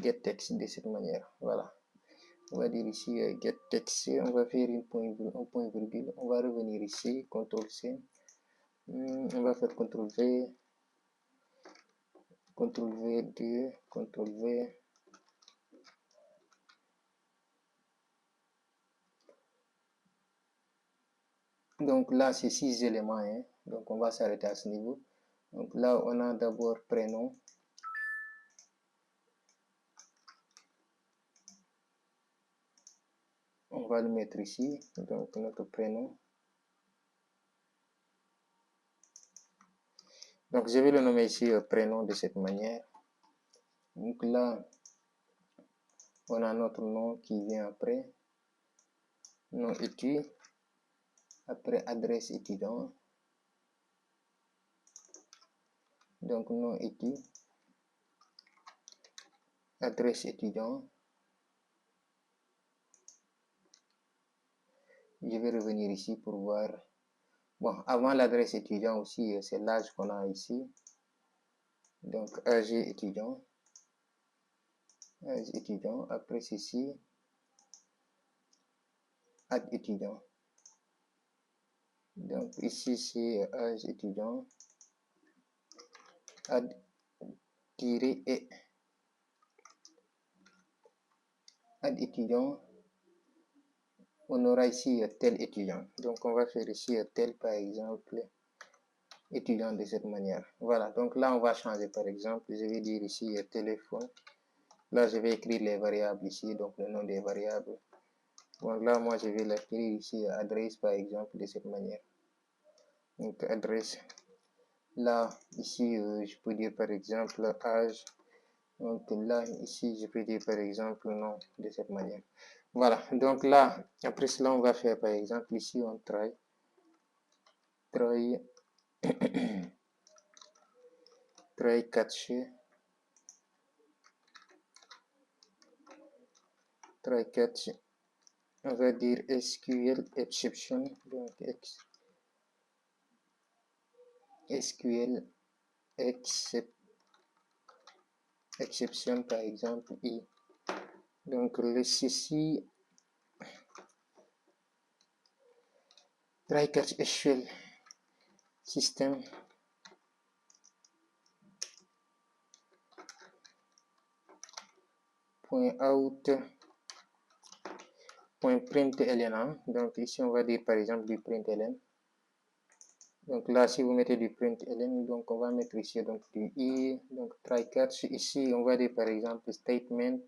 get text de cette manière. Voilà. On va dire ici get text. On va faire un point virgule. On va revenir ici, CTRL C. On va faire CTRL V. CTRL V2, CTRL V. Donc là, c'est 6 éléments. Hein. Donc on va s'arrêter à ce niveau. Donc là, on a d'abord prénom. On va le mettre ici. Donc notre prénom. Donc je vais le nommer ici prénom de cette manière. Donc là, on a notre nom qui vient après. Nom étude. Après adresse étudiant. Donc nom étude. adresse étudiant. Je vais revenir ici pour voir. Bon, avant l'adresse étudiant aussi, c'est l'âge qu'on a ici. Donc, âge étudiant. Âge étudiant. Après ceci, add étudiant. Donc, ici, c'est âge étudiant. Add -et. Add étudiant. On aura ici tel étudiant. Donc, on va faire ici tel, par exemple, étudiant de cette manière. Voilà. Donc, là, on va changer, par exemple. Je vais dire ici téléphone. Là, je vais écrire les variables ici, donc le nom des variables. Donc là, moi, je vais l'écrire ici, adresse, par exemple, de cette manière. Donc, adresse. Là, ici, je peux dire, par exemple, âge. Donc là, ici, je peux dire, par exemple, nom, de cette manière. Voilà. Donc là, après cela, on va faire, par exemple, ici, on try. Try catch. Try catch. On va dire SQL exception. Donc, SQL exception, par exemple, I. Donc, le ceci, try catch SQL system. Point out. Point println. Donc, ici, on va dire, par exemple, du println. Donc là, si vous mettez du println, donc on va mettre ici donc du i, donc try catch. Ici, on va dire par exemple statement.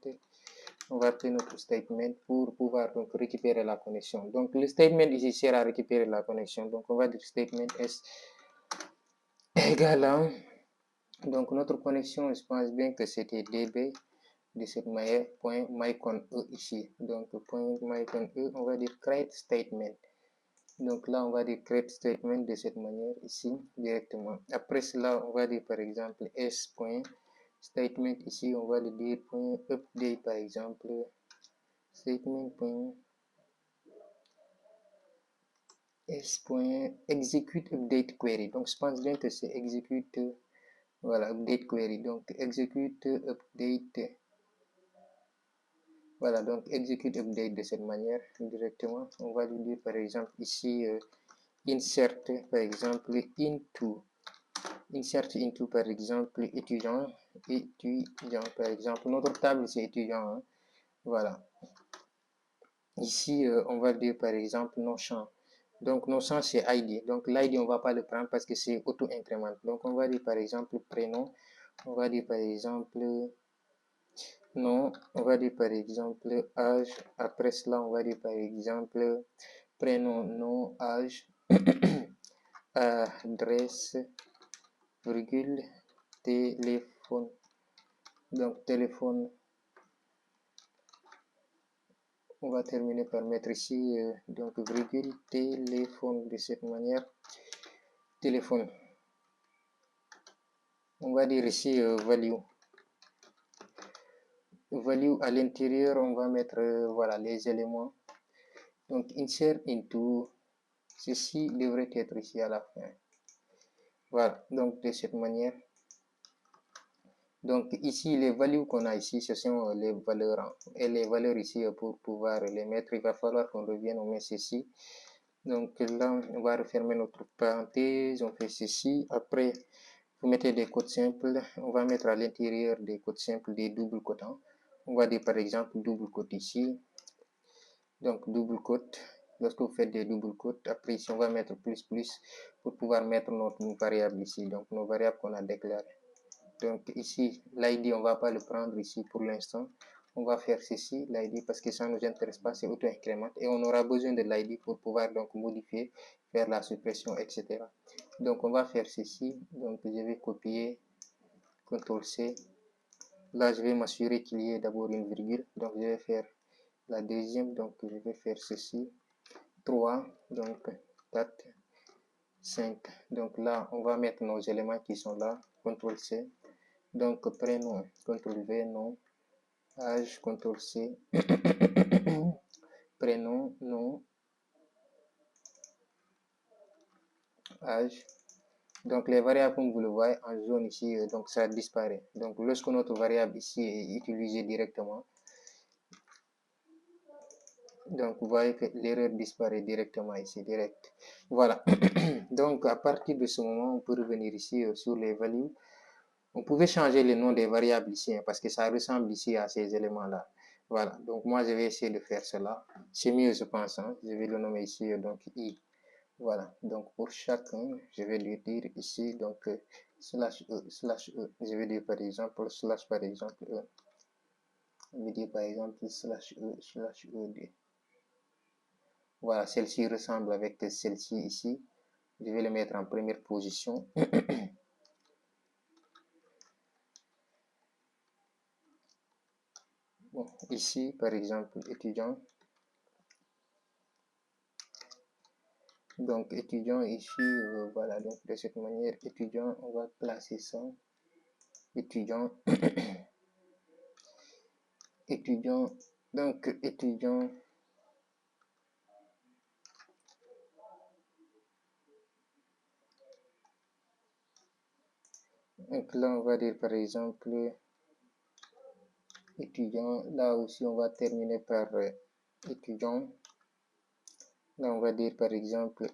On va appeler notre statement pour pouvoir donc récupérer la connexion. Donc le statement ici sert à récupérer la connexion. Donc on va dire statement s égale à, donc notre connexion, je pense bien que c'était db de cette manière, point mycon e ici. Donc point mycon e, on va dire create statement. Donc là, on va dire create statement de cette manière ici directement. Après cela, on va dire par exemple s.statement ici, on va le dire point update par exemple. Statement point s.execute update query. Donc je pense bien que c'est execute, voilà, update query. Donc execute update. Voilà, donc execute update de cette manière directement. On va lui dire par exemple ici insert par exemple into par exemple étudiant par exemple. Notre table c'est étudiant, hein. Voilà. Ici on va dire par exemple nos champs. Donc nos champs c'est ID. Donc l'ID on va pas le prendre parce que c'est auto-incrément. Donc on va dire par exemple prénom. On va dire par exemple nom. On va dire par exemple âge. Après cela on va dire par exemple prénom, nom, âge, adresse, virgule, téléphone. Donc téléphone, on va terminer par mettre ici donc virgule, téléphone de cette manière. Téléphone. On va dire ici value. Value à l'intérieur, on va mettre voilà les éléments. Donc insert into, ceci devrait être ici à la fin. Voilà, donc de cette manière. Donc ici, les values qu'on a ici, ce sont les valeurs. Hein. Et les valeurs ici, pour pouvoir les mettre, il va falloir qu'on revienne, on met ceci. Donc là, on va refermer notre parenthèse, on fait ceci. Après, vous mettez des codes simples. On va mettre à l'intérieur des codes simples des doubles cotes. Hein. On va dire par exemple double cote ici. Donc double cote. Lorsque vous faites des doubles cotes, après ici, on va mettre plus pour pouvoir mettre notre variable ici. Donc nos variables qu'on a déclarées. Donc ici, l'ID, on ne va pas le prendre ici pour l'instant. On va faire ceci, l'ID, parce que ça ne nous intéresse pas, c'est auto-incrément. Et on aura besoin de l'ID pour pouvoir donc modifier, faire la suppression, etc. Donc on va faire ceci. Donc je vais copier, CTRL-C. Là, je vais m'assurer qu'il y ait d'abord une virgule. Donc je vais faire la deuxième. Donc je vais faire ceci. 3, donc 4, 5. Donc là, on va mettre nos éléments qui sont là. CTRL-C. Donc prénom, CTRL V, nom, âge, CTRL C, prénom, nom, âge. Donc les variables, comme vous le voyez en jaune ici, donc ça disparaît. Donc lorsque notre variable ici est utilisée directement, donc vous voyez que l'erreur disparaît directement ici, direct. Voilà. Donc à partir de ce moment, on peut revenir ici sur les values. On pouvait changer le nom des variables ici, parce que ça ressemble ici à ces éléments-là. Voilà, donc moi je vais essayer de faire cela. C'est mieux, je pense. Hein? Je vais le nommer ici, donc I. Voilà, donc pour chacun, je vais lui dire ici, donc slash E. Je vais dire par exemple, slash par exemple E. Je vais dire par exemple slash E2. Voilà, celle-ci ressemble avec celle-ci ici. Je vais le mettre en première position. Bon, ici, par exemple, étudiant. Donc, étudiant ici, voilà, donc de cette manière, étudiant, on va placer ça. Étudiant, étudiant, donc étudiant. Donc là, on va dire par exemple, étudiant. Là aussi, on va terminer par étudiant. Là, on va dire par exemple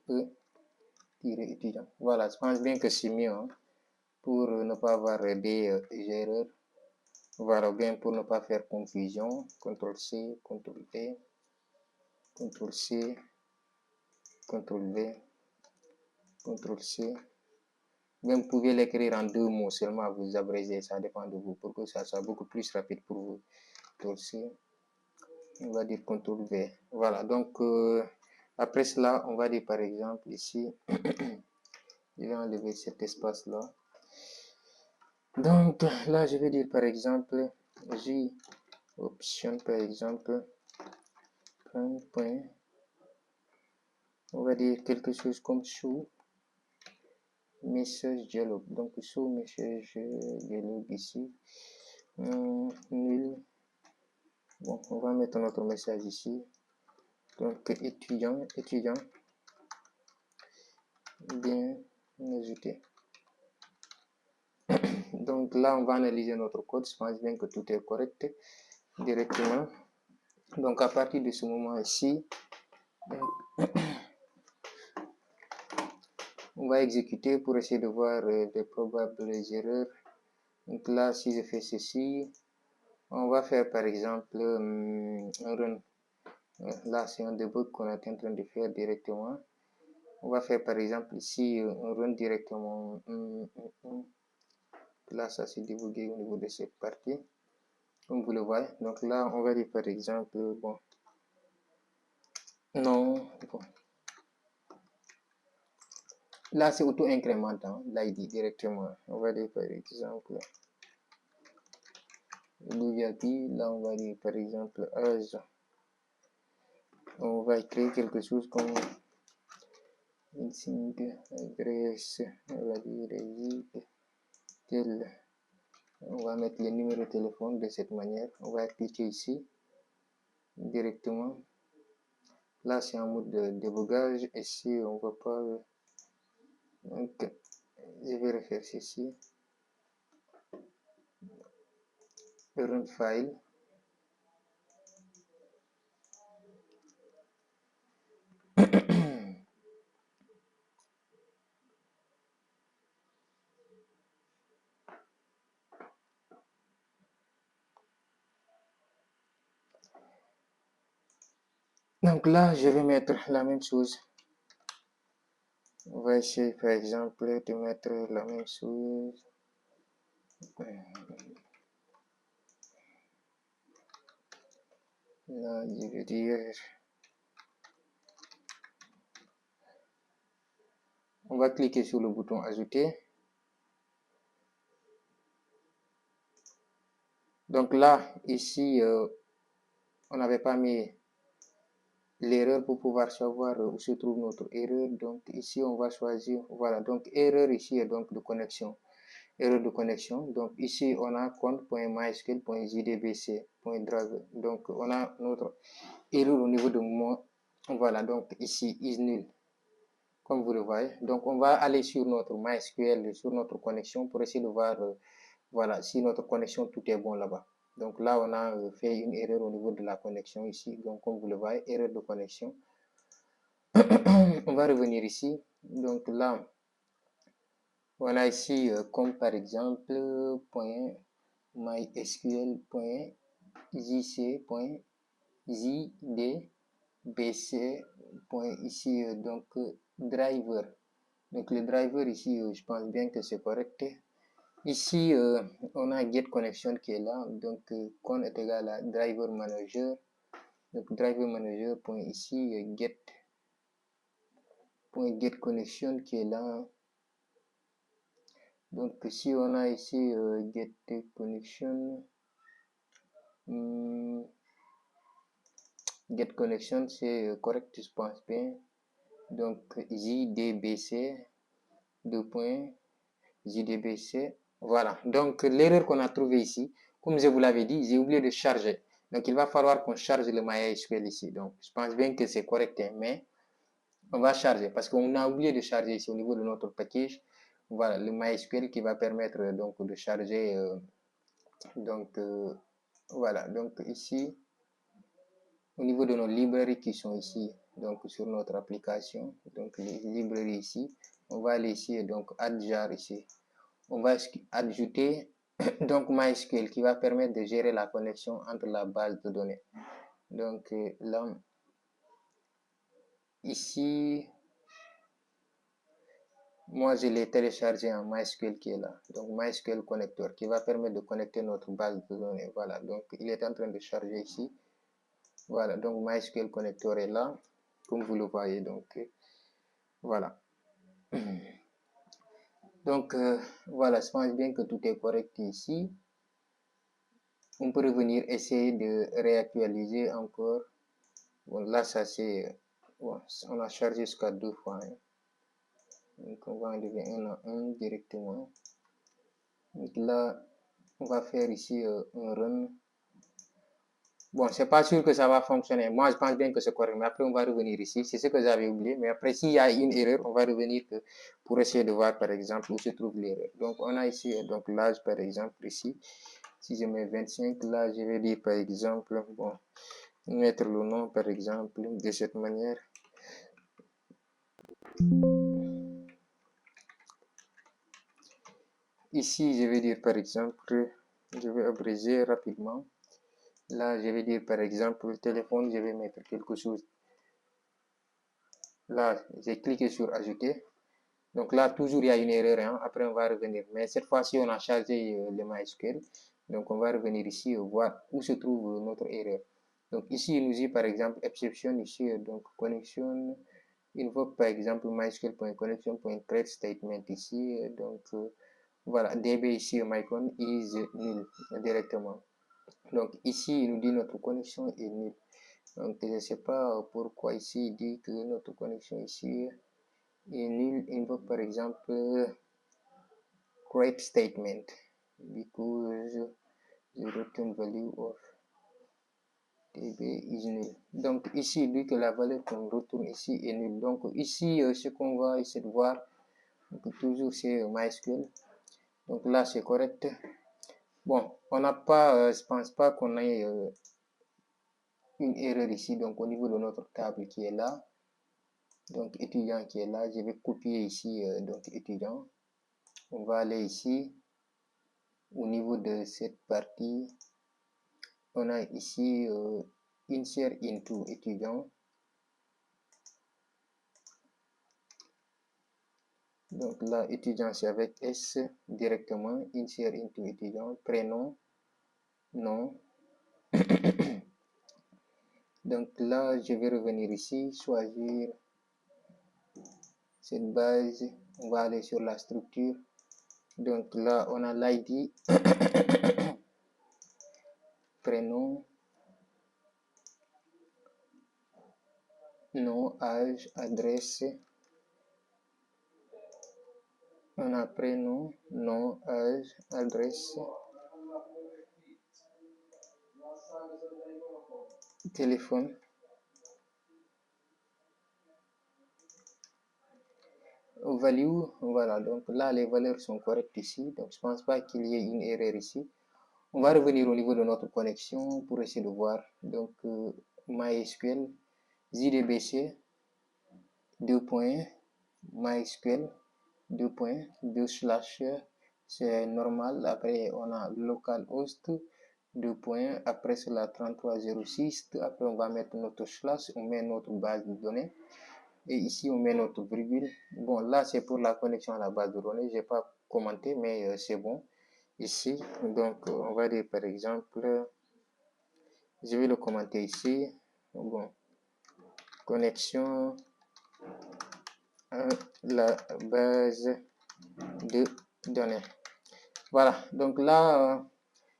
E-étudiant. Voilà, je pense bien que c'est mieux hein, pour ne pas avoir des erreurs. Voilà, bien pour ne pas faire confusion. CTRL-C, CTRL-V, CTRL-C, CTRL-V, CTRL-C. Même vous pouvez l'écrire en 2 mots seulement, vous abrégez, ça dépend de vous, pour que ça soit beaucoup plus rapide pour vous. CTRL-C, on va dire CTRL-V. Voilà, donc après cela, on va dire par exemple ici, je vais enlever cet espace-là. Donc là, je vais dire par exemple, J option par exemple, point, on va dire quelque chose comme show message dialogue. Donc show message dialogue ici, nul. Bon, on va mettre notre message ici. Donc étudiant, bien ajouté. Donc là, on va analyser notre code. Je pense bien que tout est correct directement. Donc à partir de ce moment-ci, on va exécuter pour essayer de voir des probables erreurs. Donc là, si je fais ceci, on va faire par exemple un run. Là, c'est un debug qu'on est en train de faire directement. On va faire par exemple ici un run directement. Là, ça s'est débugué au niveau de cette partie. Comme vous le voyez. Donc là, on va dire par exemple, bon, non, bon. Là, c'est auto-incrémentant, l'ID directement. On va dire par exemple, là, on va dire par exemple, âge. On va écrire quelque chose comme adresse, on va dire tel. On va mettre le numéro de téléphone de cette manière. On va appliquer ici directement. Là, c'est en mode de débogage. Ici, on ne va pas. Donc, je vais refaire ceci. Run file. Donc là, je vais mettre la même chose. On va essayer par exemple de mettre la même chose. Là, je vais dire. On va cliquer sur le bouton ajouter. Donc là, ici, on n'avait pas mis l'erreur pour pouvoir savoir où se trouve notre erreur. Donc ici, on va choisir, voilà, donc erreur ici est donc de connexion. erreur de connexion. Donc ici, on a compte.mysql.jdbc.driver. Donc on a notre erreur au niveau de mon, voilà, donc ici is nul, comme vous le voyez. Donc on va aller sur notre MySQL, sur notre connexion pour essayer de voir, voilà, si notre connexion tout est bon là-bas. Donc là, on a fait une erreur au niveau de la connexion ici. Donc comme vous le voyez, erreur de connexion. On va revenir ici. Donc là, on a ici comme par exemple .mysql.jc.jdbc. Ici donc driver. Donc le driver ici, je pense bien que c'est correct. Ici, on a get connection qui est là. Donc con est égal à driver manager. Donc driver manager point ici get connection qui est là. Donc si on a ici get connection, get connection c'est correct, je pense bien. Donc jdbc 2.jdbc, voilà. Donc l'erreur qu'on a trouvée ici, comme je vous l'avais dit, j'ai oublié de charger. Donc il va falloir qu'on charge le MySQL ici. Donc je pense bien que c'est correct, hein, mais on va charger parce qu'on a oublié de charger ici au niveau de notre package. Voilà, le MySQL qui va permettre donc de charger. Donc voilà, donc ici, au niveau de nos librairies qui sont ici, donc sur notre application, donc les librairies ici, on va aller ici, donc add jar ici. On va ajouter donc MySQL qui va permettre de gérer la connexion entre la base de données. Donc là, ici, moi je l'ai téléchargé en MySQL qui est là. Donc MySQL connector qui va permettre de connecter notre base de données. Voilà, donc il est en train de charger ici. Voilà, donc MySQL connector est là, comme vous le voyez. Donc voilà. Donc voilà, je pense bien que tout est correct ici. On peut revenir essayer de réactualiser encore. Bon, là, ça c'est... Bon, on a chargé jusqu'à 2 fois. Hein. Donc, on va enlever 1 à 1 directement. Donc là, on va faire ici un run. Bon, c'est pas sûr que ça va fonctionner. Moi, je pense bien que c'est correct. Mais après, on va revenir ici. C'est ce que j'avais oublié. Mais après, s'il y a une erreur, on va revenir pour essayer de voir, par exemple, où se trouve l'erreur. Donc, on a ici donc l'âge, par exemple, ici. Si je mets 25, là, je vais dire, par exemple, bon, mettre le nom, par exemple, de cette manière. Ici, je vais dire, par exemple, je vais abréger rapidement. Là, je vais dire, par exemple, le téléphone, je vais mettre quelque chose. Là, j'ai cliqué sur ajouter. Donc là, toujours il y a une erreur. Hein. Après, on va revenir. Mais cette fois-ci, on a chargé le MySQL. Donc, on va revenir ici voir où se trouve notre erreur. Donc ici, il nous dit par exemple exception ici. Donc connexion invoque par exemple mysql.connection.create statement ici. Donc voilà, db ici mycon is nul directement. Donc ici, il nous dit notre connexion est nulle. Donc je ne sais pas pourquoi ici il dit que notre connexion ici est nulle. Invoque par exemple create statement because the return value of db is nul. Donc ici il dit que la valeur qu'on retourne ici est nulle. Donc ici ce qu'on va essayer de voir, donc, toujours c'est MySQL. Donc là c'est correct. Bon, on n'a pas, je pense pas qu'on ait une erreur ici. Donc au niveau de notre table qui est là, donc étudiant qui est là, je vais copier ici donc étudiant. On va aller ici au niveau de cette partie. On a ici insert into étudiant. Donc là, étudiant, c'est avec S directement. Insert into étudiant. Prénom, nom. Donc là, je vais revenir ici, choisir cette base. On va aller sur la structure. Donc là, on a l'ID, prénom, nom, âge, adresse. On a prénom, nom, âge, adresse, téléphone. Value, voilà, donc là les valeurs sont correctes ici, donc je pense pas qu'il y ait une erreur ici. On va revenir au niveau de notre connexion pour essayer de voir. Donc MySQL, JDBC, 2 points, MySQL, 2 points, 2 slash, c'est normal. Après on a localhost, 2 points, après c'est la 3306, après on va mettre notre slash, on met notre base de données. Et ici, on met notre virgule. Bon, là, c'est pour la connexion à la base de données. Je n'ai pas commenté, mais c'est bon. Ici, donc, on va dire, par exemple, je vais le commenter ici. Bon, connexion à la base de données. Voilà, donc là,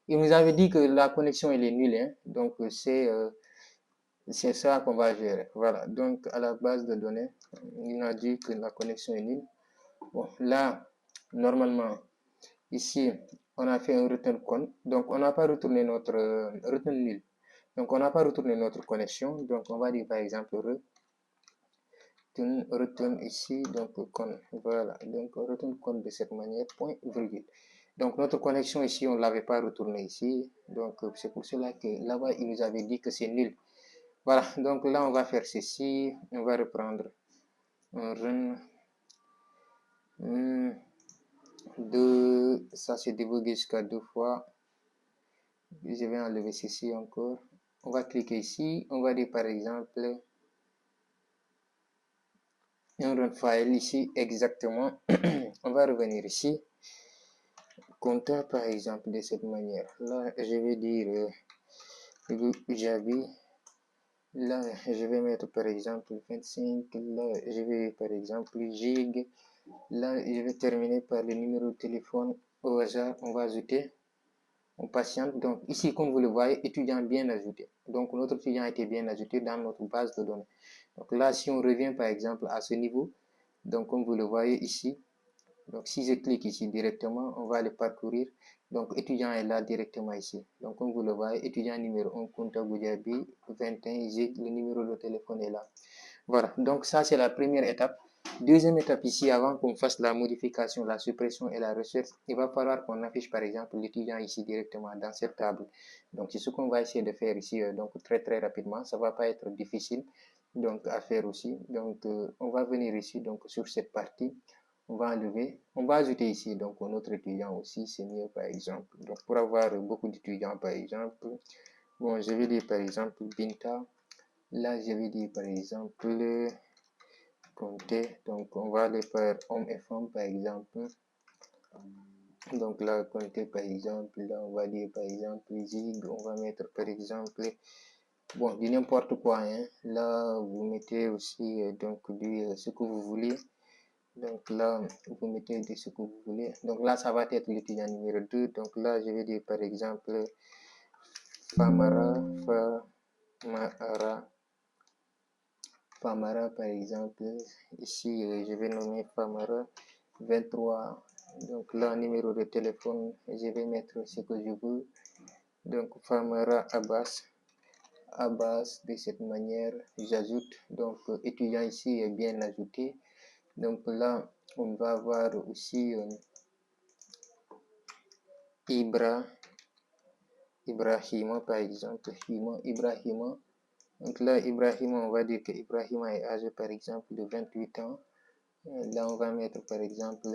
il nous avait dit que la connexion, elle est nulle. Hein? Donc, c'est ça qu'on va gérer. Voilà, donc à la base de données, il a dit que la connexion est nulle. Bon, là, normalement, ici, on a fait un return con. Donc, on n'a pas retourné notre return nul. Donc, on n'a pas retourné notre connexion. Donc, on va dire par exemple return ici. Donc, con. Voilà. Donc, return con de cette manière, point, virgule. Donc, notre connexion ici, on ne l'avait pas retourné ici. Donc, c'est pour cela que là-bas, il nous avait dit que c'est nul. Voilà. Donc, là, on va faire ceci. On va reprendre un run. Ça c'est débugué jusqu'à 2 fois. Je vais enlever ceci encore. On va cliquer ici. On va dire par exemple un run file ici exactement. On va revenir ici. Compteur par exemple de cette manière. Là, je vais dire Javi. Là, je vais mettre par exemple 25. Là, je vais par exemple gig. Là, je vais terminer par le numéro de téléphone au hasard. On va ajouter. On patiente. Donc ici, comme vous le voyez, étudiant bien ajouté. Donc notre étudiant a été bien ajouté dans notre base de données. Donc là, si on revient par exemple à ce niveau, donc comme vous le voyez ici, donc si je clique ici directement, on va le parcourir. Donc étudiant est là directement ici. Donc comme vous le voyez, étudiant numéro 1, Kunta Goudiaby, 21, le numéro de téléphone est là. Voilà, donc ça c'est la première étape. Deuxième étape ici, avant qu'on fasse la modification, la suppression et la recherche, il va falloir qu'on affiche par exemple l'étudiant ici directement dans cette table. Donc c'est ce qu'on va essayer de faire ici, donc très rapidement, ça ne va pas être difficile donc à faire aussi. Donc on va venir ici donc sur cette partie, on va enlever, on va ajouter ici donc notre étudiant aussi, c'est mieux par exemple. Donc pour avoir beaucoup d'étudiants par exemple, bon je vais dire par exemple Binta. Là, je vais dire par exemple compter. Donc, on va aller par homme et femme par exemple. Donc là, compter par exemple. Là, on va dire par exemple zig. On va mettre par exemple, bon, du n'importe quoi. Hein. Là, vous mettez aussi donc du ce que vous voulez. Donc là, vous mettez de ce que vous voulez. Donc là, ça va être l'étudiant numéro 2. Donc là, je vais dire par exemple Famara, Famara par exemple, ici je vais nommer Famara 23, donc là numéro de téléphone, je vais mettre ce que je veux, donc Famara Abbas de cette manière, j'ajoute, donc étudiant ici est bien ajouté, donc là on va avoir aussi Ibrahima par exemple, Ibrahima. Donc là, Ibrahima, on va dire que Ibrahima est âgé par exemple de 28 ans. Là, on va mettre par exemple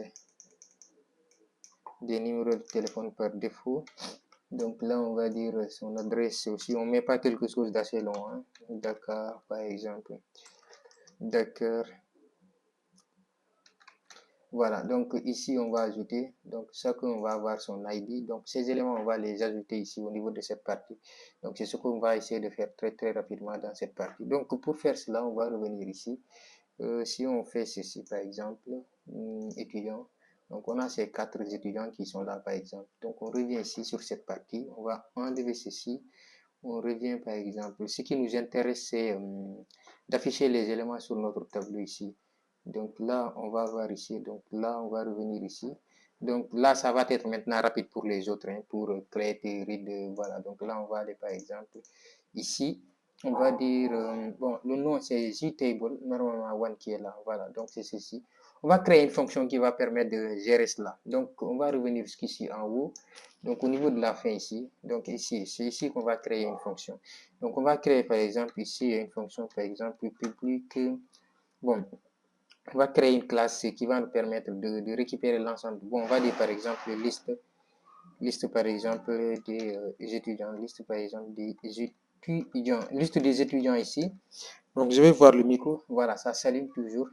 des numéros de téléphone par défaut. Donc là, on va dire son adresse aussi. On ne met pas quelque chose d'assez long. Hein. Dakar, par exemple. Dakar. Voilà, donc ici, on va ajouter. Donc, chacun, on va avoir son ID. Donc, ces éléments, on va les ajouter ici au niveau de cette partie. Donc, c'est ce qu'on va essayer de faire très rapidement dans cette partie. Donc, pour faire cela, on va revenir ici. Si on fait ceci, par exemple, étudiant, donc on a ces 4 étudiants qui sont là, par exemple. Donc on revient ici sur cette partie, on va enlever ceci, on revient par exemple. Ce qui nous intéresse, c'est d'afficher les éléments sur notre tableau ici. Donc là, on va voir ici. Donc là, on va revenir ici. Donc là, ça va être maintenant rapide pour les autres, hein, pour créer des reads. Voilà. Donc là, on va aller par exemple ici. On va dire, bon, le nom c'est JTable, normalement one qui est là. Voilà. Donc c'est ceci. On va créer une fonction qui va permettre de gérer cela. Donc on va revenir jusqu'ici en haut. Donc au niveau de la fin ici, donc ici, c'est ici qu'on va créer une fonction. Donc on va créer par exemple ici une fonction par exemple public. Bon, on va créer une classe qui va nous permettre de récupérer l'ensemble. Bon, on va dire par exemple liste par exemple des étudiants, liste par exemple des étudiants, liste des étudiants ici. Donc je vais voir le micro, voilà, ça s'allume toujours.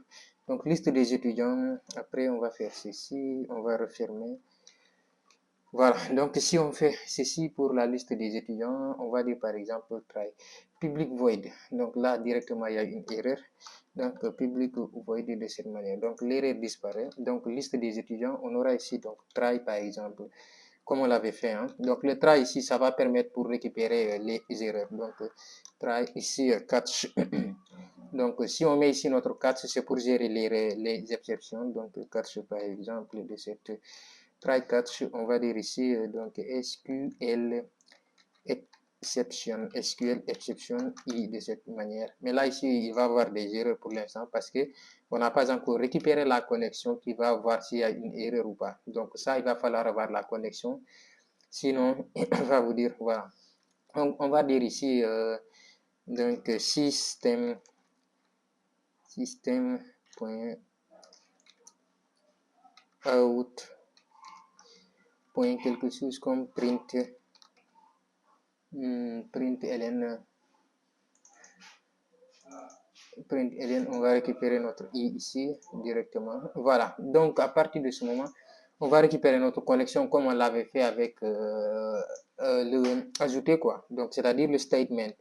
Donc liste des étudiants, après on va faire ceci, on va refermer. Voilà, donc si on fait ceci pour la liste des étudiants, on va dire par exemple try public void. Donc là directement il y a une erreur. Donc public void de cette manière. Donc l'erreur disparaît. Donc liste des étudiants, on aura ici donc try par exemple, comme on l'avait fait. Hein. Donc le try ici, ça va permettre pour récupérer les erreurs. Donc try ici catch. Donc si on met ici notre catch, c'est pour gérer les exceptions. Donc catch par exemple de cette try catch, on va dire ici donc SQL exception i de cette manière. Mais là ici, il va y avoir des erreurs pour l'instant parce que on n'a pas encore récupéré la connexion qui va voir s'il y a une erreur ou pas. Donc ça, il va falloir avoir la connexion. Sinon, il va vous dire voilà. On va dire ici donc système out quelque chose comme println on va récupérer notre i ici directement. Voilà, donc à partir de ce moment, on va récupérer notre connexion comme on l'avait fait avec le ajouter quoi. Donc c'est-à-dire le statement.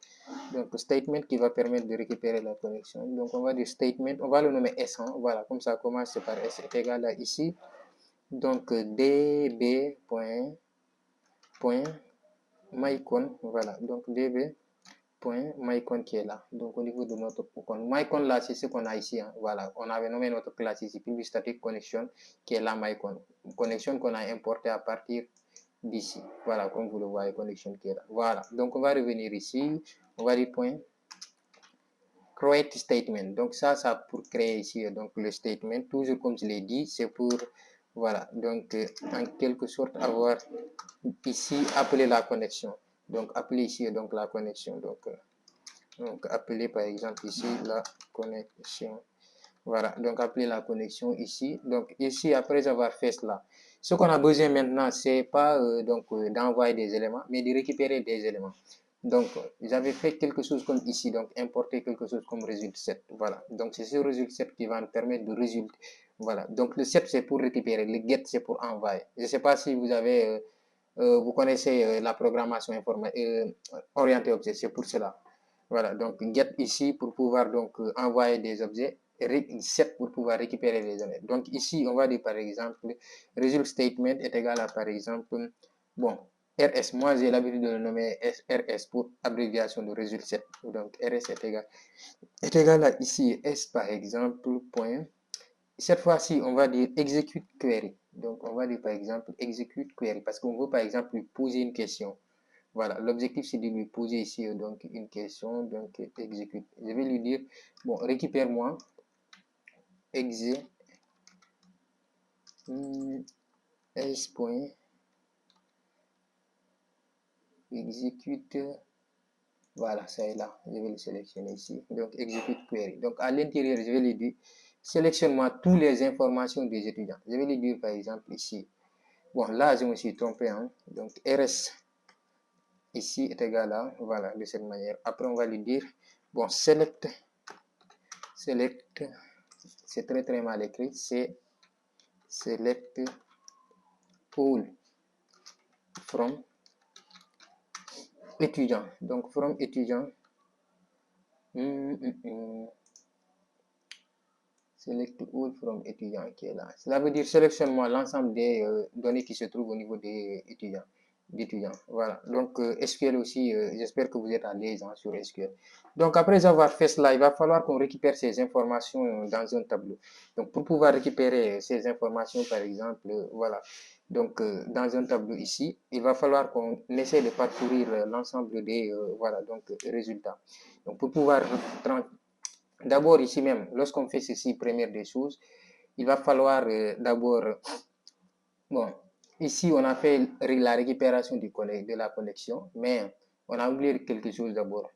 Donc le statement qui va permettre de récupérer la connexion. Donc on va dire statement, on va le nommer S1. Voilà, comme ça commence par S est égal à ici. Donc db.mycon, voilà, donc db.mycon qui est là. Donc au niveau de notre con, mycon là, c'est ce qu'on a ici. Hein. Voilà, on avait nommé notre classe ici, public static connection, qui est là mycon. Connexion qu'on a importé à partir d'ici. Voilà, comme vous le voyez, connexion qui est là. Voilà, donc on va revenir ici. On va dire point create statement. Donc ça pour créer ici donc le statement. Toujours comme je l'ai dit, c'est pour voilà, donc en quelque sorte avoir ici appeler la connexion. Donc appeler ici donc la connexion. Donc appeler par exemple ici la connexion. Voilà, donc appeler la connexion ici. Donc ici, après avoir fait cela, ce qu'on a besoin maintenant, c'est pas d'envoyer des éléments, mais de récupérer des éléments. Donc, j'avais fait quelque chose comme ici, donc importer quelque chose comme résultat 7. Voilà, donc c'est ce résultat 7 qui va nous permettre de résulter. Voilà, donc le 7 c'est pour récupérer, le get c'est pour envoyer. Je ne sais pas si vous avez, vous connaissez la programmation orientée objet, c'est pour cela. Voilà, donc get ici pour pouvoir donc envoyer des objets, set pour pouvoir récupérer les données. Donc ici, on va dire par exemple, result statement est égal à par exemple, bon, RS, moi j'ai l'habitude de le nommer RS pour abréviation de result set. Donc RS est égal à ici S par exemple, point. Cette fois-ci, on va dire execute query. Donc on va dire par exemple execute query parce qu'on veut par exemple lui poser une question. Voilà, l'objectif c'est de lui poser ici donc une question, donc exécute. Je vais lui dire, bon, récupère-moi exe s. Exécute, voilà, ça est là, je vais le sélectionner ici, donc exécute query. Donc à l'intérieur, je vais lui dire, sélectionne-moi toutes les informations des étudiants. Je vais lui dire par exemple ici, bon là je me suis trompé, hein, donc rs ici est égal à, voilà, de cette manière. Après on va lui dire, bon, select, c'est très mal écrit, c'est select all from étudiant. Donc from étudiant, select all from étudiant qui est là. Cela veut dire sélectionne-moi l'ensemble des données qui se trouvent au niveau des étudiants. d'étudiants. Voilà. Donc, SQL aussi, j'espère que vous êtes à l'aise hein, sur SQL. Donc, après avoir fait cela, il va falloir qu'on récupère ces informations dans un tableau. Donc, pour pouvoir récupérer ces informations, par exemple, voilà. Donc, dans un tableau ici, il va falloir qu'on essaie de parcourir l'ensemble des voilà, donc, résultats. Donc, pour pouvoir d'abord ici même, lorsqu'on fait ceci, première des choses, il va falloir d'abord, bon, ici on a fait la récupération de la connexion, mais on a oublié quelque chose d'abord.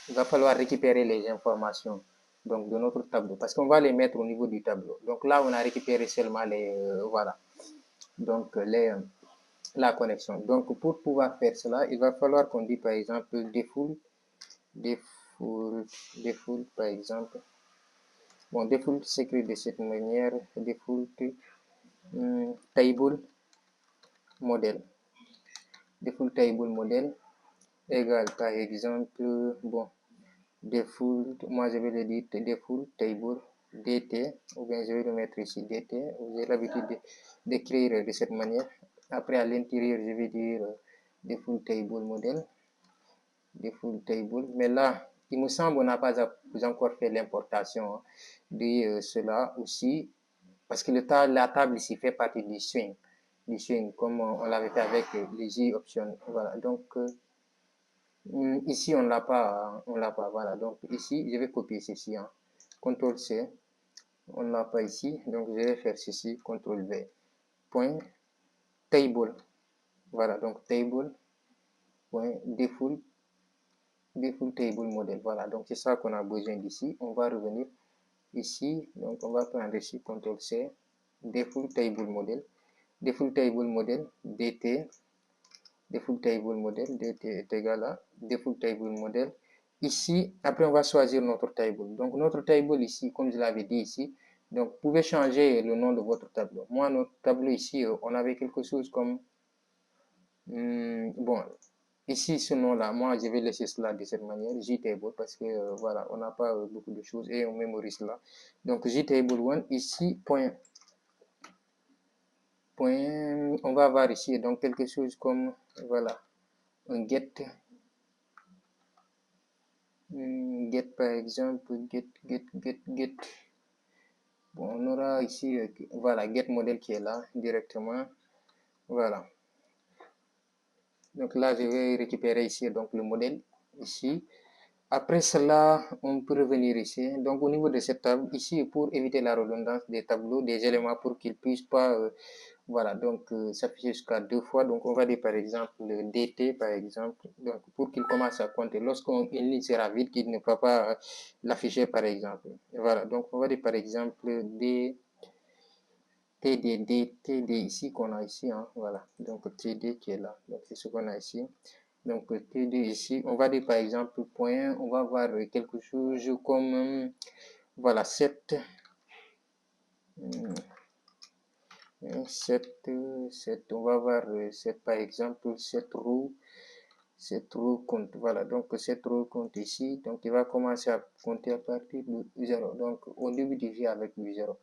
Il va falloir récupérer les informations donc, de notre tableau, parce qu'on va les mettre au niveau du tableau. Donc là, on a récupéré seulement les, voilà, donc la connexion. Donc pour pouvoir faire cela, il va falloir qu'on dise par exemple default, default par exemple. Bon, default s'écrit de cette manière, default table modèle. Default table modèle égale par exemple, bon, default, moi je vais le dire default table dt, ou bien je vais le mettre ici dt. Vous avez l'habitude d'écrire de cette manière. Après à l'intérieur, je vais dire default table modèle, default table. Mais là, il me semble qu'on n'a pas encore fait l'importation de cela aussi, parce que la table ici fait partie du swing comme on l'avait fait avec les J options. Voilà, donc ici on l'a pas, voilà. Donc ici, je vais copier ceci, hein. CTRL C, on ne l'a pas ici, donc je vais faire ceci, CTRL V, point table, voilà, donc table, point default table model, voilà, donc c'est ça qu'on a besoin d'ici. On va revenir ici, donc on va prendre ici, CTRL C, default table model, default table model, dt, default table model, dt est égal à default table model. Ici, après on va choisir notre table. Donc notre table ici, comme je l'avais dit ici, donc vous pouvez changer le nom de votre tableau. Moi, notre tableau ici, on avait quelque chose comme, bon, ici ce nom-là, moi je vais laisser cela de cette manière, JTable, parce que voilà, on n'a pas beaucoup de choses et on mémorise cela. Donc JTable1, ici, point, on va avoir ici donc quelque chose comme, voilà, un get, get par exemple, get. Bon, on aura ici, voilà, get modèle qui est là directement. Voilà. Donc là, je vais récupérer ici donc le modèle ici. Après cela, on peut revenir ici. Donc au niveau de cette table, ici, pour éviter la redondance des tableaux, des éléments pour qu'ils ne puissent pas, voilà, donc s'afficher jusqu'à 2 fois. Donc on va dire par exemple le DT, par exemple, donc pour qu'il commence à compter. Lorsqu'une ligne sera vide, qu'il ne va pas l'afficher, par exemple. Voilà, donc on va dire par exemple TD ici qu'on a ici, hein, voilà, donc TD qui est là, donc c'est ce qu'on a ici. Donc TD ici, on va dire par exemple point, on va voir quelque chose comme, voilà, 7, 7, on va voir 7 par exemple, 7 roues, 7 roues compte, voilà, donc 7 roues compte ici, donc il va commencer à compter à partir de 0, donc au début du jeu avec du 0.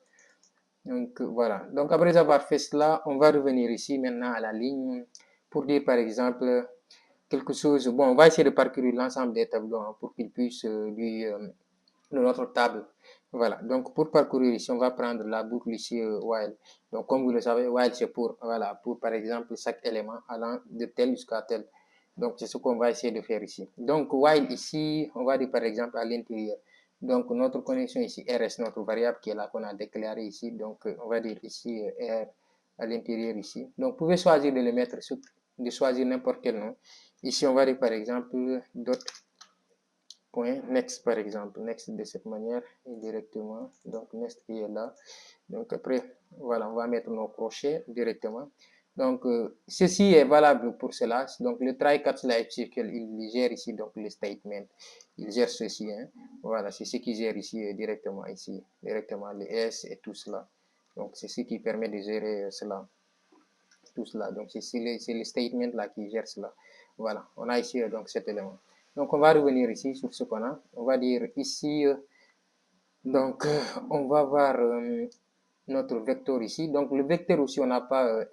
Donc voilà, donc après avoir fait cela, on va revenir ici maintenant à la ligne pour dire par exemple quelque chose. Bon, on va essayer de parcourir l'ensemble des tableaux hein, pour qu'ils puissent de notre table. Voilà, donc pour parcourir ici, on va prendre la boucle ici while. Donc comme vous le savez, while c'est pour, voilà, pour par exemple chaque élément allant de tel jusqu'à tel. Donc c'est ce qu'on va essayer de faire ici. Donc while ici, on va dire par exemple à l'intérieur. Donc notre connexion ici, RS, notre variable qui est là qu'on a déclaré ici. Donc on va dire ici R à l'intérieur ici. Donc vous pouvez choisir de le mettre, de choisir n'importe quel nom. Ici on va dire par exemple dot point next par exemple, next de cette manière directement, donc next qui est là. Donc après voilà, on va mettre nos crochets directement. Donc ceci est valable pour cela. Donc le try catch life cycle, il gère ici donc le statement, il gère ceci, hein. Voilà, c'est ce qui gère ici directement ici, directement le S et tout cela. Donc c'est ce qui permet de gérer cela, tout cela. Donc c'est le statement là qui gère cela. Voilà, on a ici donc cet élément. Donc on va revenir ici sur ce qu'on a. On va dire ici, donc on va voir notre vecteur ici. Donc le vecteur aussi, on n'a pas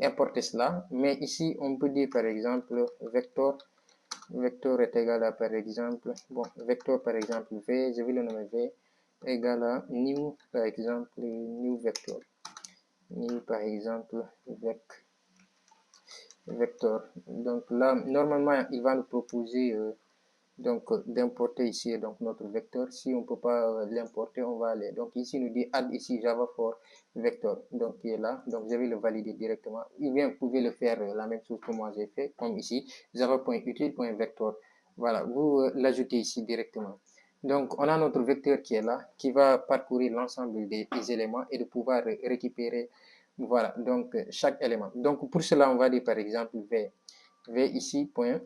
importer cela. Mais ici, on peut dire par exemple vecteur est égal à par exemple, bon, vecteur par exemple v, je vais le nommer v, égal à new par exemple, new vector. New par exemple, vecteur. Donc là, normalement, il va nous proposer donc d'importer ici donc notre vecteur. Si on ne peut pas l'importer, on va aller. Donc ici, il nous dit add ici Java for vector. Donc qui est là. Donc je vais le valider directement. Ou bien vous pouvez le faire la même chose que moi j'ai fait, comme ici, java.util.vector. Voilà, vous l'ajoutez ici directement. Donc on a notre vecteur qui est là, qui va parcourir l'ensemble des éléments et de pouvoir récupérer, voilà, donc chaque élément. Donc pour cela, on va dire par exemple v ici, point.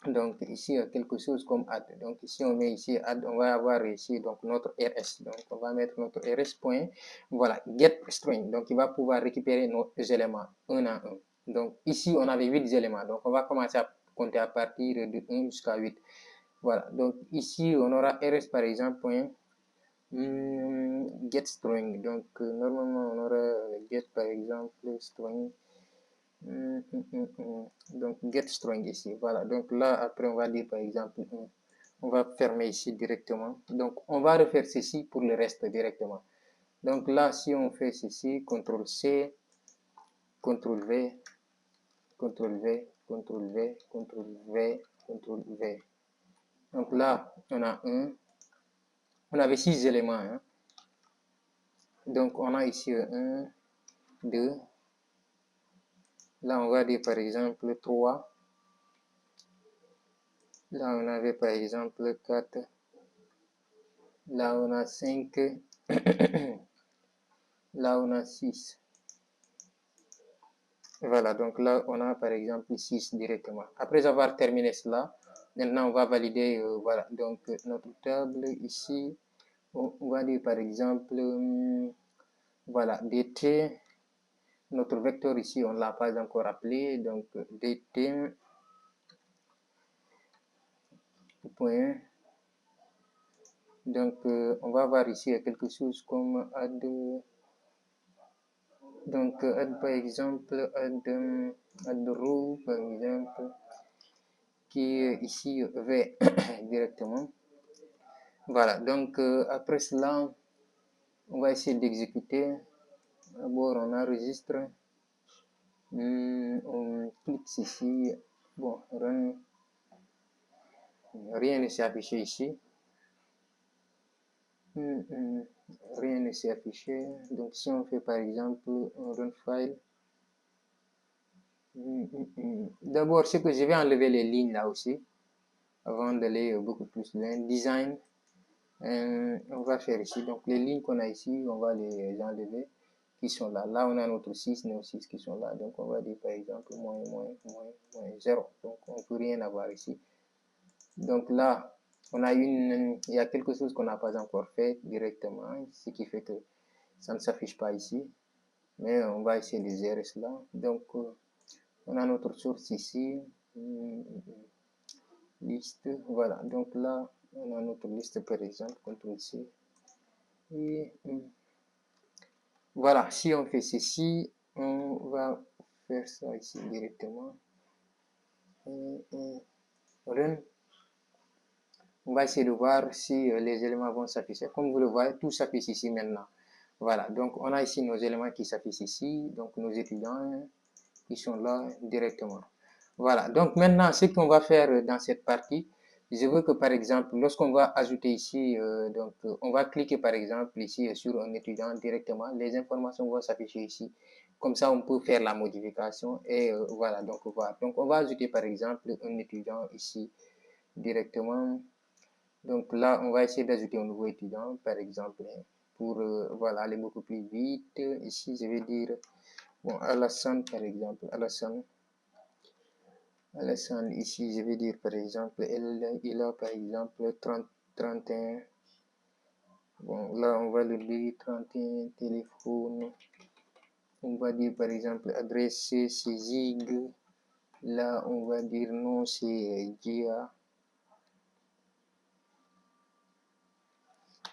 Donc ici quelque chose comme add. Donc ici on met ici add, on va avoir ici donc notre rs. Donc on va mettre notre rs point, voilà, get string. Donc il va pouvoir récupérer nos éléments un à un. Donc ici on avait 8 éléments. Donc on va commencer à compter à partir de 1 jusqu'à 8. Voilà. Donc ici on aura rs par exemple point get string. Donc normalement on aura get par exemple string. Donc get string ici, voilà. Donc là après on va dire par exemple on va fermer ici directement. Donc on va refaire ceci pour le reste directement. Donc là si on fait ceci, CTRL C, CTRL V, CTRL V, CTRL V, CTRL V, CTRL V. Donc là on a on avait 6 éléments, hein. Donc on a ici 1, 2, là on va dire par exemple 3. Là, on avait par exemple 4. Là, on a 5. Là, on a 6. Voilà, donc là, on a par exemple 6 directement. Après avoir terminé cela, maintenant, on va valider, voilà, donc notre table ici. On va dire par exemple, voilà, dt. Notre vecteur ici, on ne l'a pas encore appelé, donc dt. Point. Donc, on va avoir ici quelque chose comme add. Donc, add par exemple, add row par exemple, qui est ici v directement. Voilà, donc après cela, on va essayer d'exécuter. D'abord, on enregistre. On clique ici. Bon, run. Rien ne s'est affiché ici. Rien ne s'est affiché. Donc, si on fait par exemple un run file. D'abord, c'est que je vais enlever les lignes là aussi, avant d'aller beaucoup plus loin. Design, on va faire ici. Donc, les lignes qu'on a ici, on va les enlever, qui sont là. Là, on a notre 6, nos 6 qui sont là. Donc, on va dire par exemple moins 0. Donc, on ne peut rien avoir ici. Donc, là, on a il y a quelque chose qu'on n'a pas encore fait directement, ce qui fait que ça ne s'affiche pas ici. Mais on va essayer de gérer cela. Donc, on a notre source ici, liste, voilà. Donc là, on a notre liste par exemple, CTRL C. Et voilà, si on fait ceci, on va faire ça ici directement. Run. On va essayer de voir si les éléments vont s'afficher. Comme vous le voyez, tout s'affiche ici maintenant. Voilà, donc on a ici nos éléments qui s'affichent ici, donc nos étudiants qui sont là directement. Voilà, donc maintenant, ce qu'on va faire dans cette partie, je veux que par exemple, lorsqu'on va ajouter ici, donc on va cliquer par exemple ici sur un étudiant directement, les informations vont s'afficher ici. Comme ça, on peut faire la modification et voilà, donc voir. Donc on va ajouter par exemple un étudiant ici directement. Donc là, on va essayer d'ajouter un nouveau étudiant par exemple pour voilà, aller beaucoup plus vite. Ici, je vais dire, bon, Alassane par exemple, Alassane, ici, je vais dire par exemple, il a par exemple 31. Bon, là, on va le dire 31, téléphone. On va dire par exemple, adresse, c'est Zig. Là, on va dire non, c'est Dia.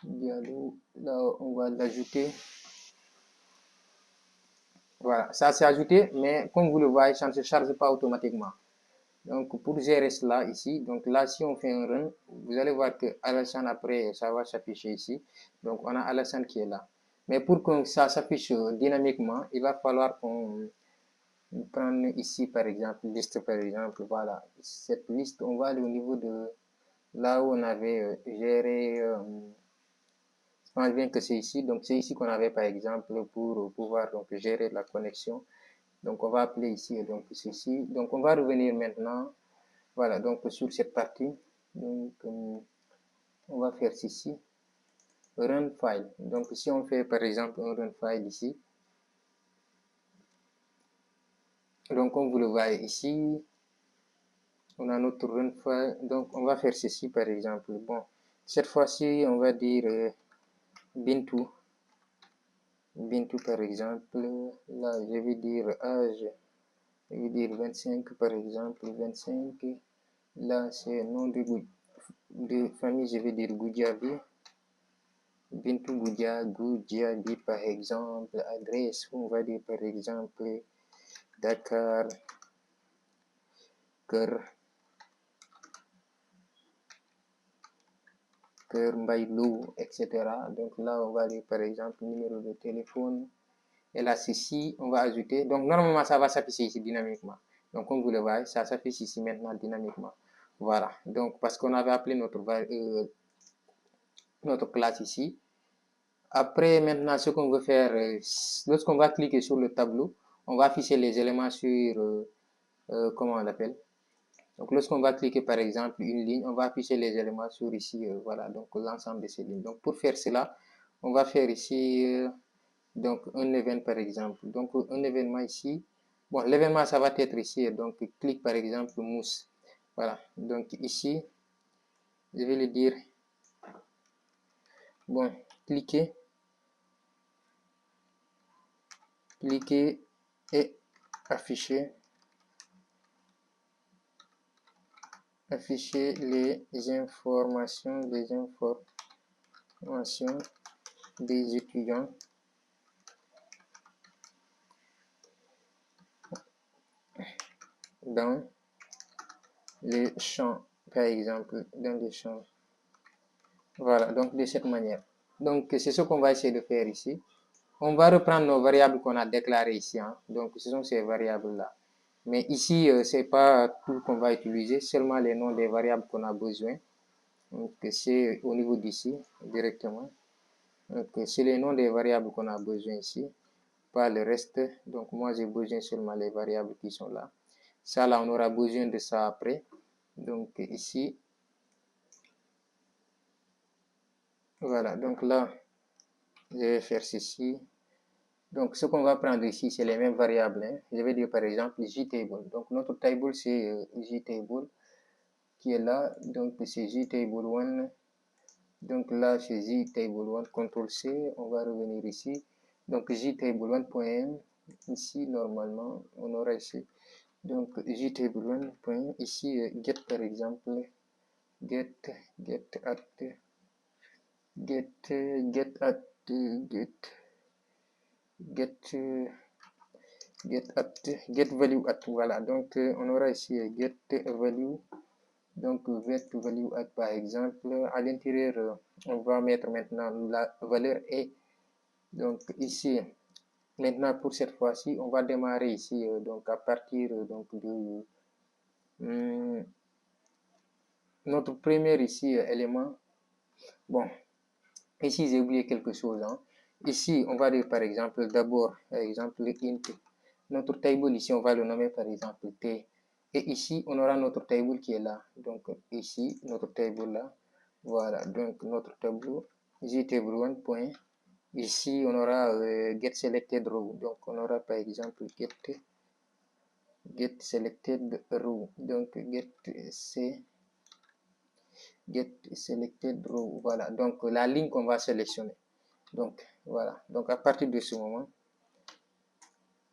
Diallo. Là, on va l'ajouter. Voilà, ça c'est ajouté, mais comme vous le voyez, ça ne se charge pas automatiquement. Donc, pour gérer cela ici, donc là, si on fait un run, vous allez voir que Alassane après, ça va s'afficher ici. Donc, on a Alassane qui est là. Mais pour que ça s'affiche dynamiquement, il va falloir qu'on prenne ici, par exemple, liste, par exemple. Voilà, cette liste, on va aller au niveau de là où on avait géré. Je pense bien que c'est ici. Donc, c'est ici qu'on avait, par exemple, pour pouvoir donc, gérer la connexion. Donc, on va appeler ici, donc, ceci. Donc, on va revenir maintenant. Voilà, donc sur cette partie, donc, on va faire ceci, run file. Donc si on fait par exemple un run file ici, donc comme vous le voyez ici, on a notre run file. Donc on va faire ceci par exemple. Bon, cette fois-ci, on va dire Bintou. Bintou par exemple. Là, je vais dire âge. Je vais dire 25 par exemple. 25. Là, c'est nom de famille, je vais dire Goudjabi. Bintou Goudiaby par exemple, adresse, on va dire par exemple Dakar, Kër Mbaylou, etc. Donc là, on va dire par exemple numéro de téléphone. Et là, ceci, on va ajouter. Donc normalement, ça va s'afficher ici dynamiquement. Donc comme vous le voyez, ça s'affiche ici maintenant dynamiquement. Voilà. Donc parce qu'on avait appelé notre classe ici. Après, maintenant, ce qu'on veut faire, lorsqu'on va cliquer sur le tableau, on va afficher les éléments sur, comment on l'appelle. Donc, lorsqu'on va cliquer, par exemple, une ligne, on va afficher les éléments sur ici, voilà, donc l'ensemble de ces lignes. Donc, pour faire cela, on va faire ici, donc, un événement, par exemple. Donc, un événement ici. Bon, l'événement, ça va être ici. Donc, clique, par exemple, mousse. Voilà. Donc, ici, je vais le dire. Bon, cliquez et afficher les informations des étudiants dans les champs, par exemple, dans les champs. Voilà, donc de cette manière. Donc, c'est ce qu'on va essayer de faire ici. On va reprendre nos variables qu'on a déclarées ici. Hein. Donc, ce sont ces variables-là. Mais ici, ce n'est pas tout qu'on va utiliser, seulement les noms des variables qu'on a besoin. Donc, c'est au niveau d'ici, directement. Donc, c'est les noms des variables qu'on a besoin ici, pas le reste. Donc, moi, j'ai besoin seulement les variables qui sont là. Ça, là, on aura besoin de ça après. Donc, ici, voilà. Donc, là, je vais faire ceci. Donc, ce qu'on va prendre ici, c'est les mêmes variables. Hein. Je vais dire, par exemple, JTable. Donc, notre table, c'est JTable qui est là. Donc, c'est JTable1. Donc, là, c'est JTable1. CTRL-C. On va revenir ici. Donc, JTable1.m. Ici, normalement, on aura ici. Donc, JTable1. Ici, get, par exemple. Get at get value at, voilà. Donc on aura ici get value, donc get value at par exemple. À l'intérieur, on va mettre maintenant la valeur et donc ici maintenant pour cette fois-ci on va démarrer ici donc à partir donc de notre premier ici élément. Bon, ici j'ai oublié quelque chose. Hein. Ici on va dire par exemple d'abord exemple int. Notre table ici on va le nommer par exemple t. Et ici on aura notre table qui est là. Donc ici notre table là. Voilà, donc notre tableau jtable1 point. Ici on aura get selected row. Donc on aura par exemple get selected row. Donc get selected row. Voilà, donc la ligne qu'on va sélectionner. Donc voilà, donc à partir de ce moment,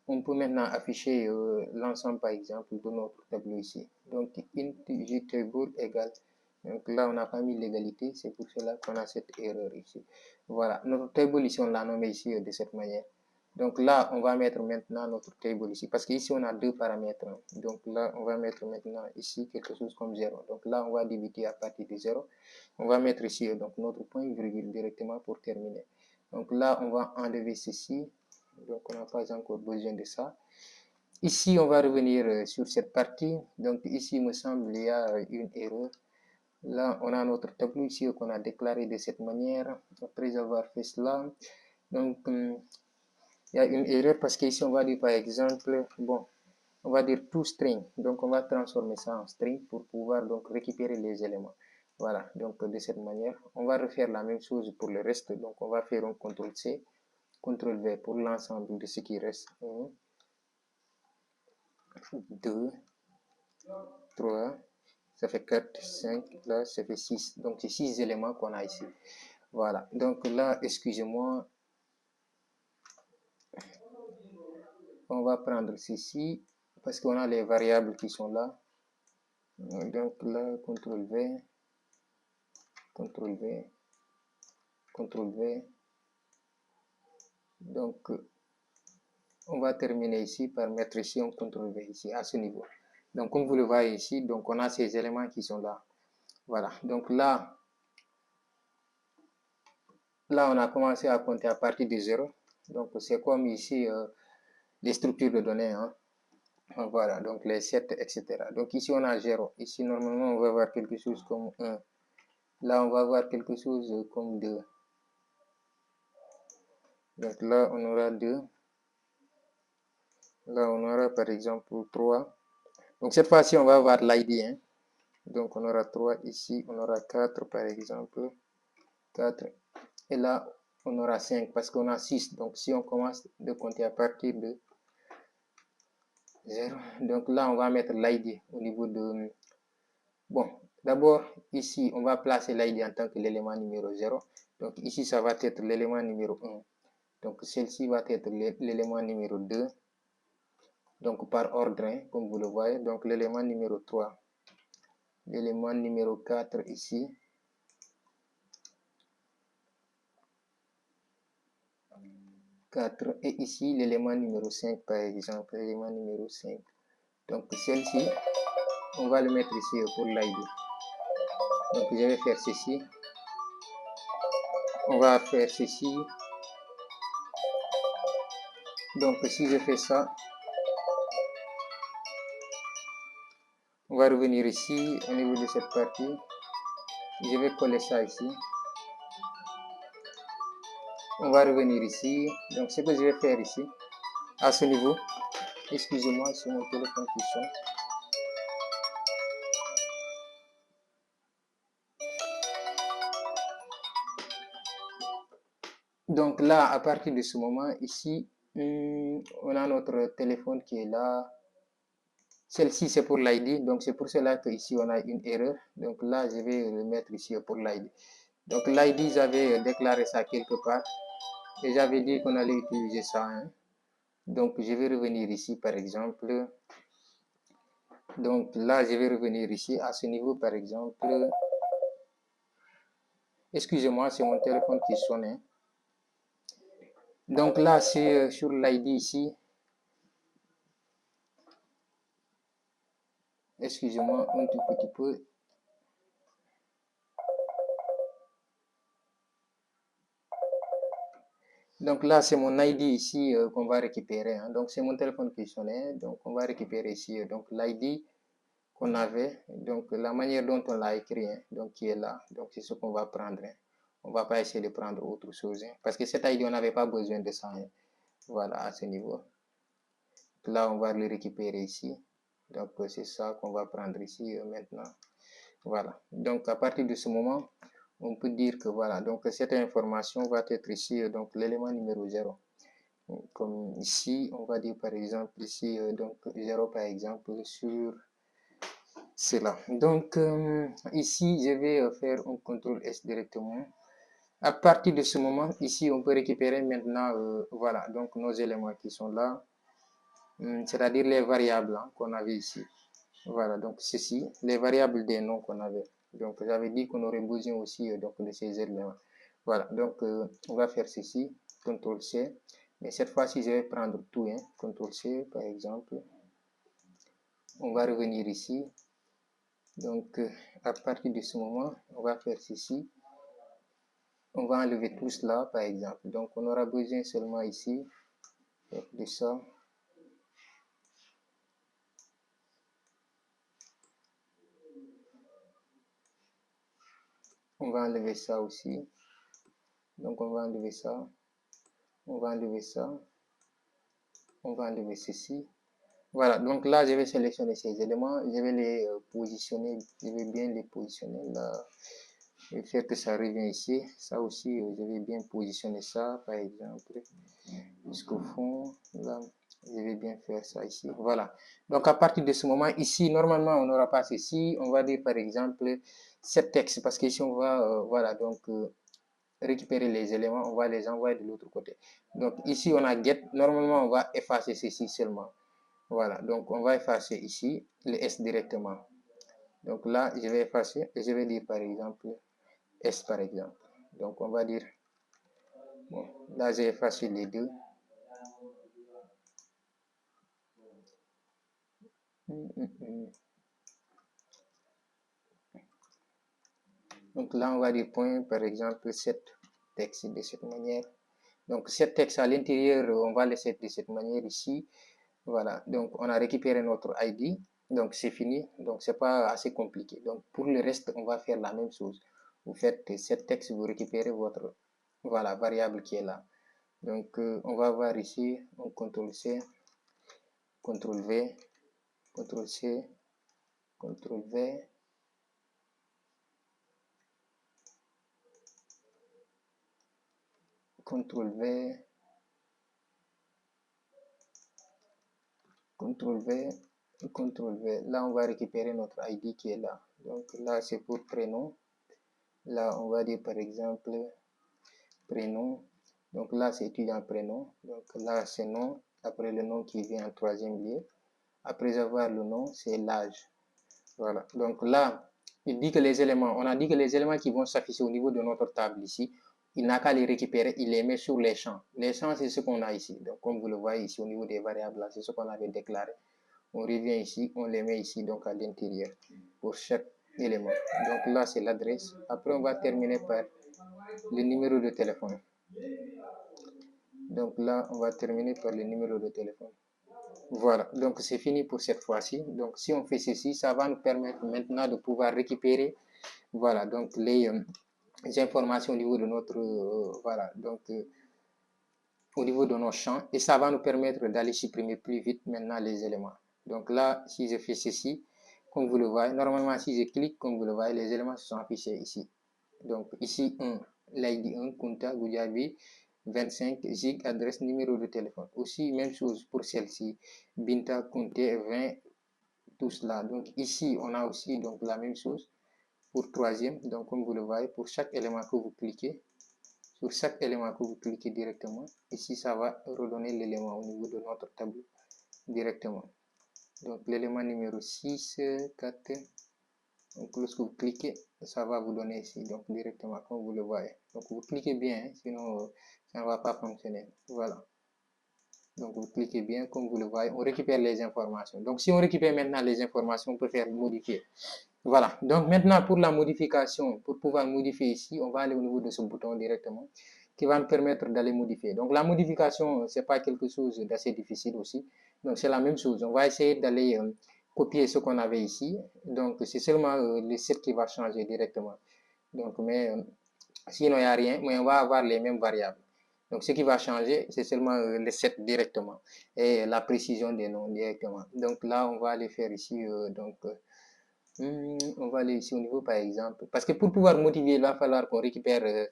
on peut maintenant afficher l'ensemble par exemple de notre tableau ici. Donc int jtable égale. Donc là on n'a pas mis l'égalité, c'est pour cela qu'on a cette erreur ici. Voilà, notre table ici on l'a nommé ici de cette manière. Donc là, on va mettre maintenant notre table ici, parce qu'ici, on a deux paramètres. Donc là, on va mettre maintenant ici quelque chose comme 0. Donc là, on va débuter à partir de 0. On va mettre ici donc notre point virgule directement pour terminer. Donc là, on va enlever ceci. Donc on n'a pas encore besoin de ça. Ici, on va revenir sur cette partie. Donc ici, il me semble, il y a une erreur. Là, on a notre tableau ici qu'on a déclaré de cette manière. Après avoir fait cela, donc il y a une erreur parce qu'ici, on va dire par exemple, bon, on va dire toString. Donc, on va transformer ça en string pour pouvoir donc récupérer les éléments. Voilà, donc de cette manière, on va refaire la même chose pour le reste. Donc, on va faire un CTRL-C, CTRL-V pour l'ensemble de ce qui reste. 1, 2, 3, ça fait 4, 5, là, ça fait 6. Donc, c'est 6 éléments qu'on a ici. Voilà, donc là, excusez-moi, on va prendre ceci parce qu'on a les variables qui sont là. Donc là, CTRL-V, CTRL-V, CTRL-V. Donc, on va terminer ici par mettre ici un CTRL-V ici à ce niveau. Donc, comme vous le voyez ici, donc on a ces éléments qui sont là. Voilà, donc là, on a commencé à compter à partir de 0. Donc, c'est comme ici les structures de données. Hein. Voilà, donc les 7, etc. Donc ici, on a 0. Ici, normalement, on va avoir quelque chose comme 1. Là, on va avoir quelque chose comme 2. Donc là, on aura 2. Là, on aura par exemple 3. Donc cette fois-ci, on va avoir l'ID. Hein. Donc on aura 3 ici. On aura 4 par exemple. 4. Et là, on aura 5 parce qu'on a 6. Donc si on commence de compter à partir de 0. Donc là, on va mettre l'ID au niveau de... Bon, d'abord, ici, on va placer l'ID en tant que l'élément numéro 0. Donc ici, ça va être l'élément numéro 1. Donc celle-ci va être l'élément numéro 2. Donc par ordre, hein, comme vous le voyez. Donc l'élément numéro 3. L'élément numéro 4 ici. Et ici l'élément numéro 5 par exemple. L'élément numéro 5. Donc celle-ci, on va le mettre ici pour l'ID. Donc je vais faire ceci. On va faire ceci. Donc si je fais ça, on va revenir ici au niveau de cette partie. Je vais coller ça ici. On va revenir ici. Donc ce que je vais faire ici, à ce niveau, excusez-moi, c'est mon téléphone qui sonne. Donc là, à partir de ce moment, ici, on a notre téléphone qui est là. Celle-ci, c'est pour l'ID. Donc, c'est pour cela qu'ici, on a une erreur. Donc là, je vais le mettre ici pour l'ID. Donc, l'ID, j'avais déclaré ça quelque part. Et j'avais dit qu'on allait utiliser ça. Hein. Donc, je vais revenir ici, par exemple. Donc là, je vais revenir ici, à ce niveau, par exemple. Excusez-moi, c'est mon téléphone qui sonne. Hein. Donc là, c'est sur l'ID ici. Excusez-moi un tout petit peu. Donc là, c'est mon ID ici qu'on va récupérer. Hein. Donc c'est mon téléphone qui sonnait. Donc on va récupérer ici donc l'ID qu'on avait. Donc la manière dont on l'a écrit, hein, donc qui est là. Donc c'est ce qu'on va prendre. Hein. On ne va pas essayer de prendre autre chose. Hein, parce que cet ID, on n'avait pas besoin de ça. Hein. Voilà, à ce niveau. Là, on va le récupérer ici. Donc c'est ça qu'on va prendre ici maintenant. Voilà. Donc à partir de ce moment, on peut dire que voilà, donc cette information va être ici, donc l'élément numéro 0. Comme ici, on va dire par exemple ici, donc 0 par exemple sur cela. Donc ici, je vais faire un CTRL S directement. À partir de ce moment, ici, on peut récupérer maintenant, voilà, donc nos éléments qui sont là, c'est-à-dire les variables hein, qu'on avait ici. Voilà, donc ceci, les variables des noms qu'on avait. Donc j'avais dit qu'on aurait besoin aussi donc, de ces éléments. Voilà, donc on va faire ceci, CTRL C. Mais cette fois-ci, je vais prendre tout, hein. CTRL-C, par exemple. On va revenir ici. Donc, à partir de ce moment, on va faire ceci. On va enlever tout cela, par exemple. Donc, on aura besoin seulement ici de ça. On va enlever ça aussi. Donc, on va enlever ça. On va enlever ça. On va enlever ceci. Voilà, donc là, je vais sélectionner ces éléments. Je vais les positionner. Je vais bien les positionner là. Je vais faire que ça revient ici. Ça aussi, je vais bien positionner ça, par exemple, jusqu'au fond. Là, je vais bien faire ça ici. Voilà. Donc, à partir de ce moment, ici, normalement, on n'aura pas ceci. On va dire, par exemple, cet texte. Parce qu'ici, on va, voilà, donc, récupérer les éléments. On va les envoyer de l'autre côté. Donc, ici, on a get. Normalement, on va effacer ceci seulement. Voilà. Donc, on va effacer ici le S directement. Donc, là, je vais effacer et je vais dire, par exemple, S, par exemple. Donc, on va dire, bon, là, j'ai effacé les deux. Donc là, on va dire point, par exemple, cet texte de cette manière. Donc, cet texte à l'intérieur, on va laisser de cette manière ici. Voilà, donc on a récupéré notre ID. Donc, c'est fini. Donc, c'est pas assez compliqué. Donc, pour le reste, on va faire la même chose. Vous faites cet texte, vous récupérez votre, voilà, variable qui est là. Donc, on va voir ici, on CTRL-C, CTRL-V, CTRL-C, CTRL-V. CTRL-V, CTRL-V, CTRL-V. Là, on va récupérer notre ID qui est là. Donc là, c'est pour prénom. Là, on va dire par exemple prénom. Donc là, c'est étudiant prénom. Donc là, c'est nom. Après le nom qui vient en troisième lieu. Après avoir le nom, c'est l'âge. Voilà. Donc là, il dit que les éléments, on a dit que les éléments qui vont s'afficher au niveau de notre table ici, il n'a qu'à les récupérer, il les met sur les champs. Les champs, c'est ce qu'on a ici. Donc, comme vous le voyez ici au niveau des variables, c'est ce qu'on avait déclaré. On revient ici, on les met ici, donc à l'intérieur, pour chaque élément. Donc là, c'est l'adresse. Après, on va terminer par le numéro de téléphone. Donc là, on va terminer par le numéro de téléphone. Voilà, donc c'est fini pour cette fois-ci. Donc si on fait ceci, ça va nous permettre maintenant de pouvoir récupérer, voilà, donc les informations au niveau de notre, voilà, donc au niveau de nos champs, et ça va nous permettre d'aller supprimer plus vite maintenant les éléments. Donc là, si je fais ceci, comme vous le voyez, normalement si je clique, comme vous le voyez, les éléments se sont affichés ici. Donc ici 1, l'ID 1, Kunta, Gujabi, 25, Zig, adresse, numéro de téléphone. Aussi, même chose pour celle-ci, Binta, Kunte, 20, tout cela. Donc ici, on a aussi donc la même chose pour troisième. Donc comme vous le voyez, pour chaque élément que vous cliquez, sur chaque élément que vous cliquez directement, ici, ça va redonner l'élément au niveau de notre tableau directement. Donc l'élément numéro 6, 4, donc lorsque vous cliquez, ça va vous donner ici, donc directement, comme vous le voyez. Donc vous cliquez bien, hein, sinon ça ne va pas fonctionner. Voilà. Donc vous cliquez bien, comme vous le voyez, on récupère les informations. Donc si on récupère maintenant les informations, on peut faire modifier. Voilà. Donc maintenant pour la modification, pour pouvoir modifier ici, on va aller au niveau de ce bouton directement, qui va nous permettre d'aller modifier. Donc la modification, c'est pas quelque chose d'assez difficile aussi. Donc c'est la même chose. On va essayer d'aller copier ce qu'on avait ici. Donc c'est seulement le set qui va changer directement. Donc mais sinon il n'y a rien, mais on va avoir les mêmes variables. Donc ce qui va changer, c'est seulement le set directement et la précision des noms directement. Donc là, on va aller faire ici, on va aller ici au niveau par exemple, parce que pour pouvoir motiver, il va falloir qu'on récupère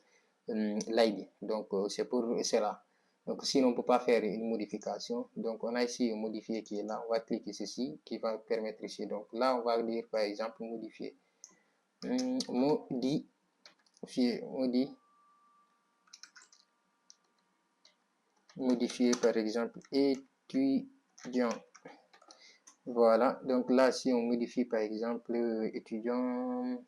l'ID. Donc c'est pour cela. Donc sinon, on ne peut pas faire une modification. Donc on a ici modifier qui est là. On va cliquer ceci qui va permettre ici. Donc là, on va dire par exemple modifier. Modifier par exemple étudiant. Voilà, donc là si on modifie par exemple étudiant,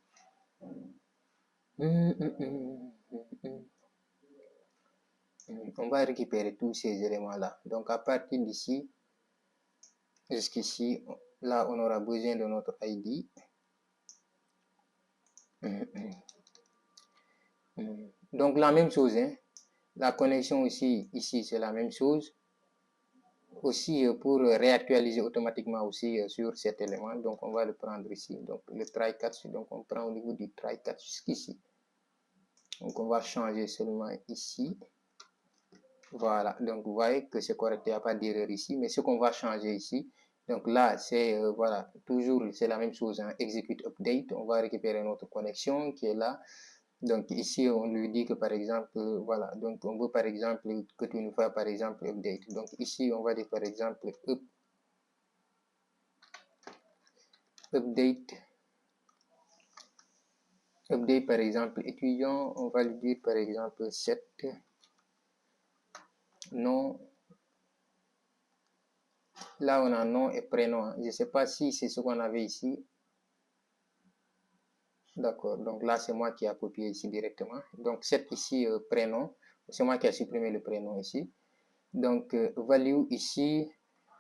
On va récupérer tous ces éléments-là. Donc, à partir d'ici, jusqu'ici, là, on aura besoin de notre ID. Donc, la même chose, hein. La connexion aussi, ici, c'est la même chose. Aussi, pour réactualiser automatiquement aussi sur cet élément, donc on va le prendre ici. Donc, le try catch, donc on prend au niveau du try catch jusqu'ici. Donc, on va changer seulement ici. Voilà, donc vous voyez que c'est correct, il n'y a pas d'erreur ici, mais ce qu'on va changer ici, donc là, c'est, voilà, toujours, c'est la même chose, hein, execute update, on va récupérer notre connexion qui est là. Donc ici, on lui dit que par exemple, voilà, donc on veut par exemple que tu nous fasses par exemple update. Donc ici, on va dire par exemple update par exemple étudiant, on va lui dire par exemple 7 nom. Là, on a nom et prénom. Je ne sais pas si c'est ce qu'on avait ici. D'accord, donc là, c'est moi qui ai copié ici directement. Donc, 7 ici, prénom. C'est moi qui ai supprimé le prénom ici. Donc, value ici,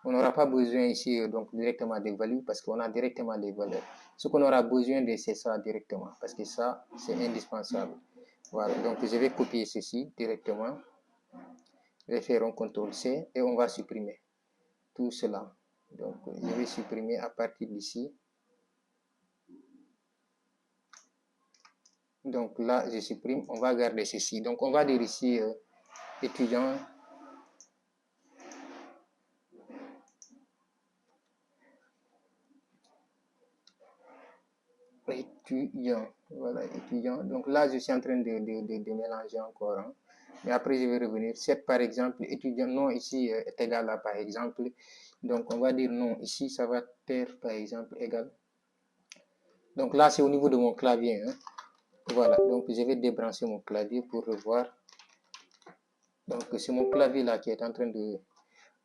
on n'aura pas besoin ici donc directement des values parce qu'on a directement les valeurs. Ce qu'on aura besoin c'est ça directement parce que ça, c'est indispensable. Voilà, donc je vais copier ceci directement. Je vais faire un CTRL-C et on va supprimer tout cela. Donc, je vais supprimer à partir d'ici. Donc là, je supprime. On va garder ceci. Donc, on va dire ici étudiant. Étudiant. Voilà, étudiant. Donc là, je suis en train de mélanger encore. Hein. Mais après, je vais revenir. 7 par exemple, étudiant, non ici est égal à par exemple. Donc, on va dire non. Ici, ça va être par exemple égal. Donc là, c'est au niveau de mon clavier. Hein. Voilà, donc je vais débrancher mon clavier pour revoir. Donc, c'est mon clavier là qui est en train de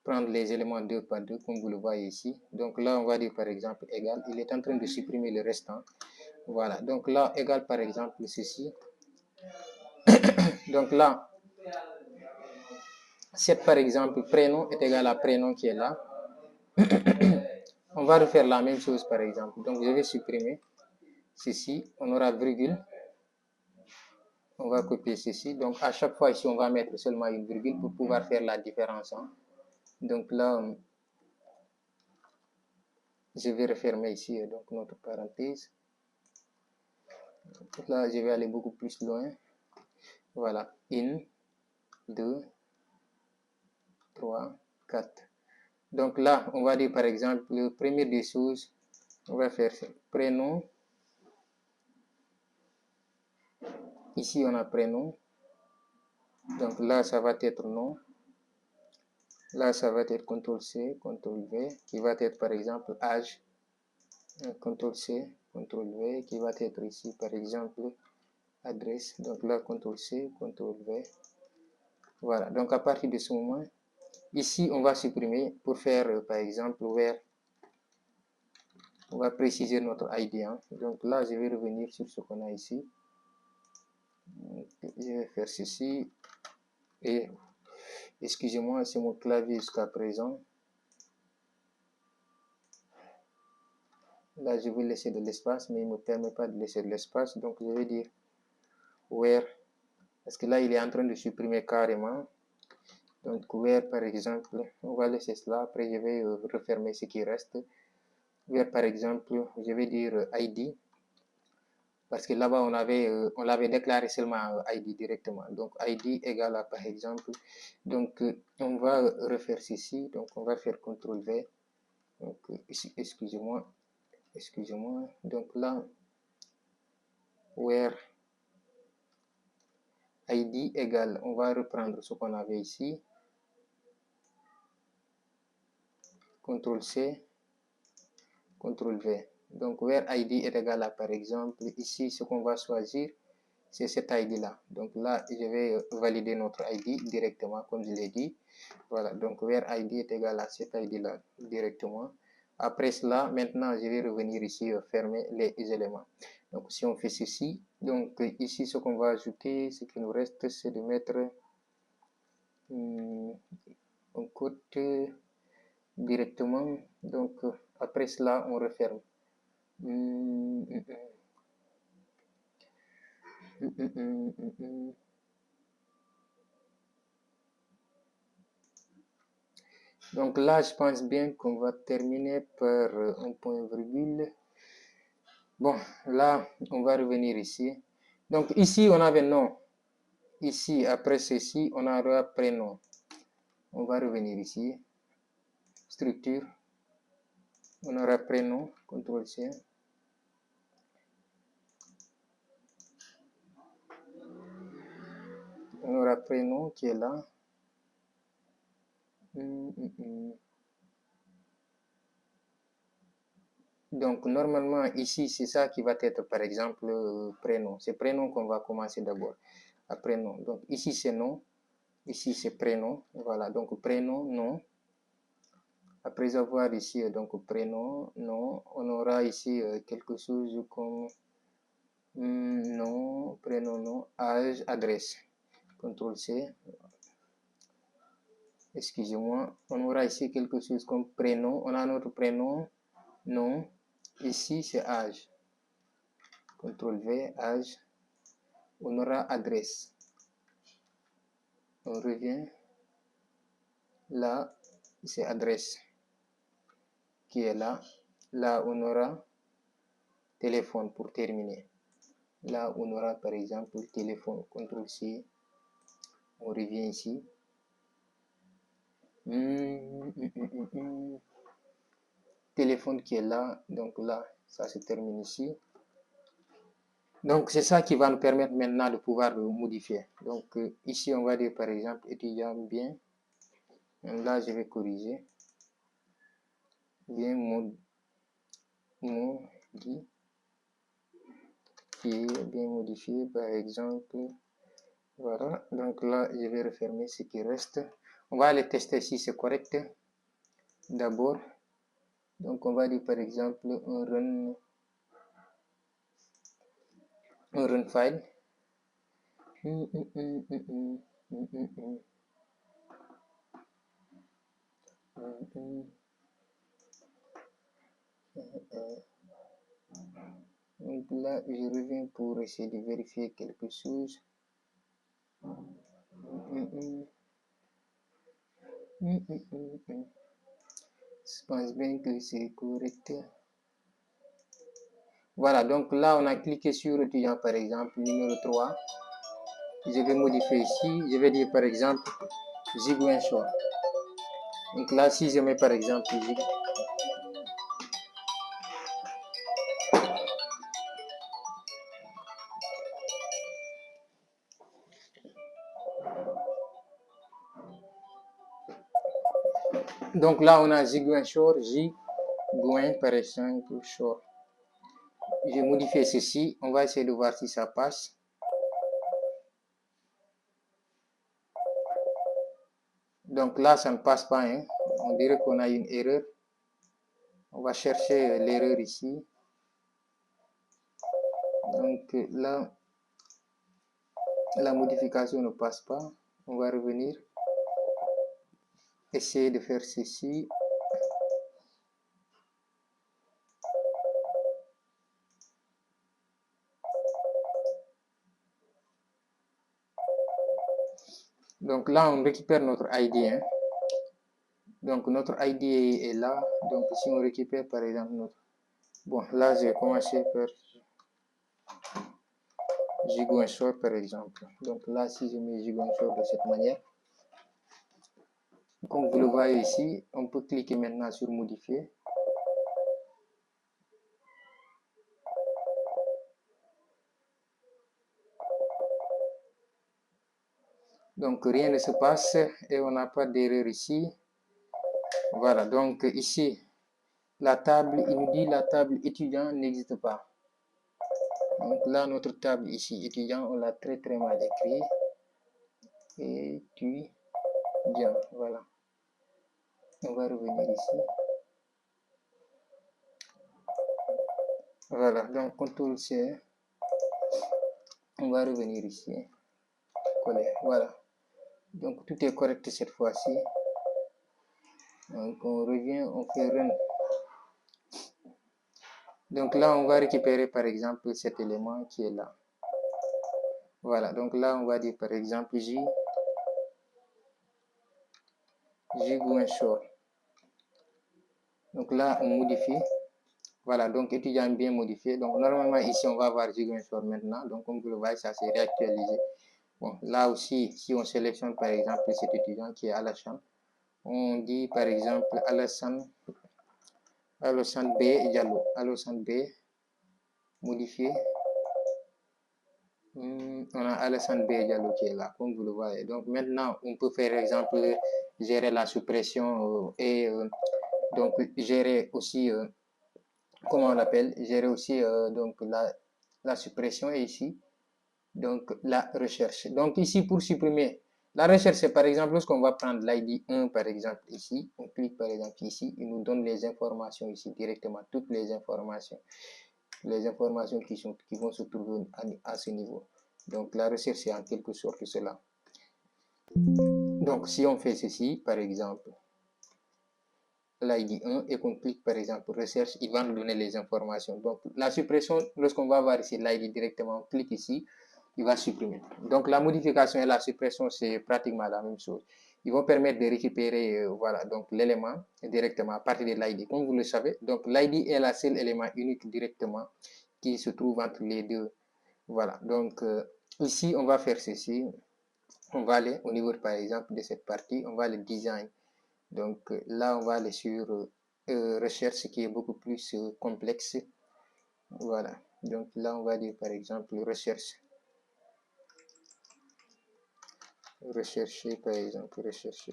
prendre les éléments 2 par 2, comme vous le voyez ici. Donc là, on va dire par exemple égal. Il est en train de supprimer le restant. Voilà, donc là, égal par exemple ceci. Donc là, 7 par exemple, prénom est égal à prénom qui est là. On va refaire la même chose par exemple. Donc je vais supprimer ceci. On aura virgule. On va copier ceci. Donc à chaque fois ici, on va mettre seulement une virgule pour pouvoir faire la différence. Hein. Donc là, je vais refermer ici donc notre parenthèse. Là, je vais aller beaucoup plus loin. Voilà, 1, 2, 3, 4. Donc là, on va dire par exemple, le premier des choses, on va faire prénom. Ici, on a prénom. Donc là, ça va être nom. Là, ça va être CTRL-C, CTRL-V, qui va être par exemple âge. CTRL-C, CTRL-V, qui va être ici par exemple adresse. Donc là, CTRL-C, CTRL-V. Voilà, donc à partir de ce moment, ici, on va supprimer pour faire par exemple ouvert. On va préciser notre ID. Hein. Donc là, je vais revenir sur ce qu'on a ici. Je vais faire ceci. Et excusez-moi, c'est mon clavier jusqu'à présent. Là, je vais laisser de l'espace, mais il ne me permet pas de laisser de l'espace. Donc, je vais dire where. Parce que là, il est en train de supprimer carrément. Donc, where, par exemple, on va laisser cela. Après, je vais refermer ce qui reste. Where, par exemple, je vais dire ID. Parce que là-bas, on l'avait déclaré seulement ID directement. Donc, ID égale à, par exemple. Donc, on va refaire ceci. Donc, on va faire CTRL-V. Donc, excusez-moi. Excusez-moi. Donc là, where ID égale, on va reprendre ce qu'on avait ici. CTRL-C, CTRL-V. Donc, where ID est égal à, par exemple, ici, ce qu'on va choisir, c'est cet ID-là. Donc là, je vais valider notre ID directement, comme je l'ai dit. Voilà, donc where ID est égal à cet ID-là directement. Après cela, maintenant, je vais revenir ici, fermer les éléments. Donc, si on fait ceci, donc ici, ce qu'on va ajouter, ce qui nous reste, c'est de mettre on cote directement, donc après cela on referme. Donc là, je pense bien qu'on va terminer par un point virgule. Bon, là, on va revenir ici. Donc ici, on avait nom. Ici, après ceci, on aura prénom. On va revenir ici. Structure. On aura prénom. CTRL-C. On aura prénom qui est là. Donc, normalement, ici, c'est ça qui va être, par exemple, prénom. C'est prénom qu'on va commencer d'abord. Après, nom. Donc, ici, c'est nom. Ici, c'est prénom. Voilà. Donc, prénom, nom. Après avoir ici, donc, prénom, nom, on aura ici quelque chose comme nom, prénom, nom, âge, adresse. CTRL-C. Excusez-moi. On aura ici quelque chose comme prénom. On a notre prénom, nom. Ici, c'est âge. CTRL-V, âge. On aura adresse. On revient. Là, c'est adresse qui est là. Là, on aura téléphone pour terminer. Là, on aura par exemple téléphone. CTRL-C. On revient ici. Téléphone qui est là. Donc là, ça se termine ici. Donc, c'est ça qui va nous permettre maintenant de pouvoir le modifier. Donc, ici, on va dire par exemple étudiant bien. Là, je vais corriger. Bien modifié. Bien modifié, par exemple. Voilà. Donc là, je vais refermer ce qui reste. On va aller tester si c'est correct. D'abord. Donc, on va dire par exemple un run file. Donc là, je reviens pour essayer de vérifier quelque chose. Je pense bien que c'est correct. Voilà, donc là, on a cliqué sur étudiant, par exemple, numéro 3. Je vais modifier ici. Je vais dire, par exemple, Ziguin Shore. Donc là, si je mets, par exemple, donc là, on a Ziguin Shore, Ziguin, par exemple, Shore. J'ai modifié ceci. On va essayer de voir si ça passe. Donc là, ça ne passe pas. Hein. On dirait qu'on a une erreur. On va chercher l'erreur ici. Donc là, la modification ne passe pas. On va revenir. Essayer de faire ceci. Donc là, on récupère notre ID. Hein. Donc notre ID est là. Donc si on récupère par exemple notre... Bon, là, j'ai commencé par Ziguin Shore par exemple. Donc là, si je mets Ziguin Shore de cette manière, comme vous le voyez ici, on peut cliquer maintenant sur modifier. Donc rien ne se passe et on n'a pas d'erreur ici. Voilà, donc ici, la table, il nous dit la table étudiant n'existe pas. Donc là, notre table ici, étudiant, on l'a très mal écrit. Étudiant, voilà. On va revenir ici. Voilà, donc CTRL-C. On va revenir ici. Coller, voilà. Donc tout est correct cette fois-ci. Donc on revient, on fait run. Donc là, on va récupérer par exemple cet élément qui est là. Voilà, donc là, on va dire par exemple J Short. Donc là, on modifie. Voilà, donc étudiant bien modifié. Donc normalement, ici, on va avoir Short maintenant. Donc comme vous le voyez, ça s'est réactualisé. Bon, là aussi, si on sélectionne par exemple cet étudiant qui est Alassane, on dit par exemple Alassane B Diallo. Alassane B, modifié. On a Alassane B Diallo qui est là, comme vous le voyez. Donc maintenant, on peut faire exemple gérer la suppression et donc gérer aussi, comment on l'appelle, gérer aussi donc la suppression ici. Donc la recherche. Donc ici pour supprimer la recherche, c'est par exemple lorsqu'on va prendre l'ID 1 par exemple ici, on clique par exemple ici, il nous donne les informations ici directement, toutes les informations qui vont se trouver à ce niveau. Donc la recherche c'est en quelque sorte cela. Donc si on fait ceci par exemple, l'ID 1 et qu'on clique par exemple recherche, il va nous donner les informations. Donc la suppression, lorsqu'on va voir ici l'ID directement, on clique ici, il va supprimer. Donc la modification et la suppression, c'est pratiquement la même chose. Ils vont permettre de récupérer voilà, donc l'élément directement à partir de l'ID. Comme vous le savez, donc l'ID est la seule élément unique directement qui se trouve entre les deux. Voilà, donc ici, on va faire ceci. On va aller au niveau, par exemple, de cette partie, on va aller design. Donc là, on va aller sur recherche qui est beaucoup plus complexe. Voilà, donc là, on va dire par exemple recherche. Rechercher par exemple, rechercher.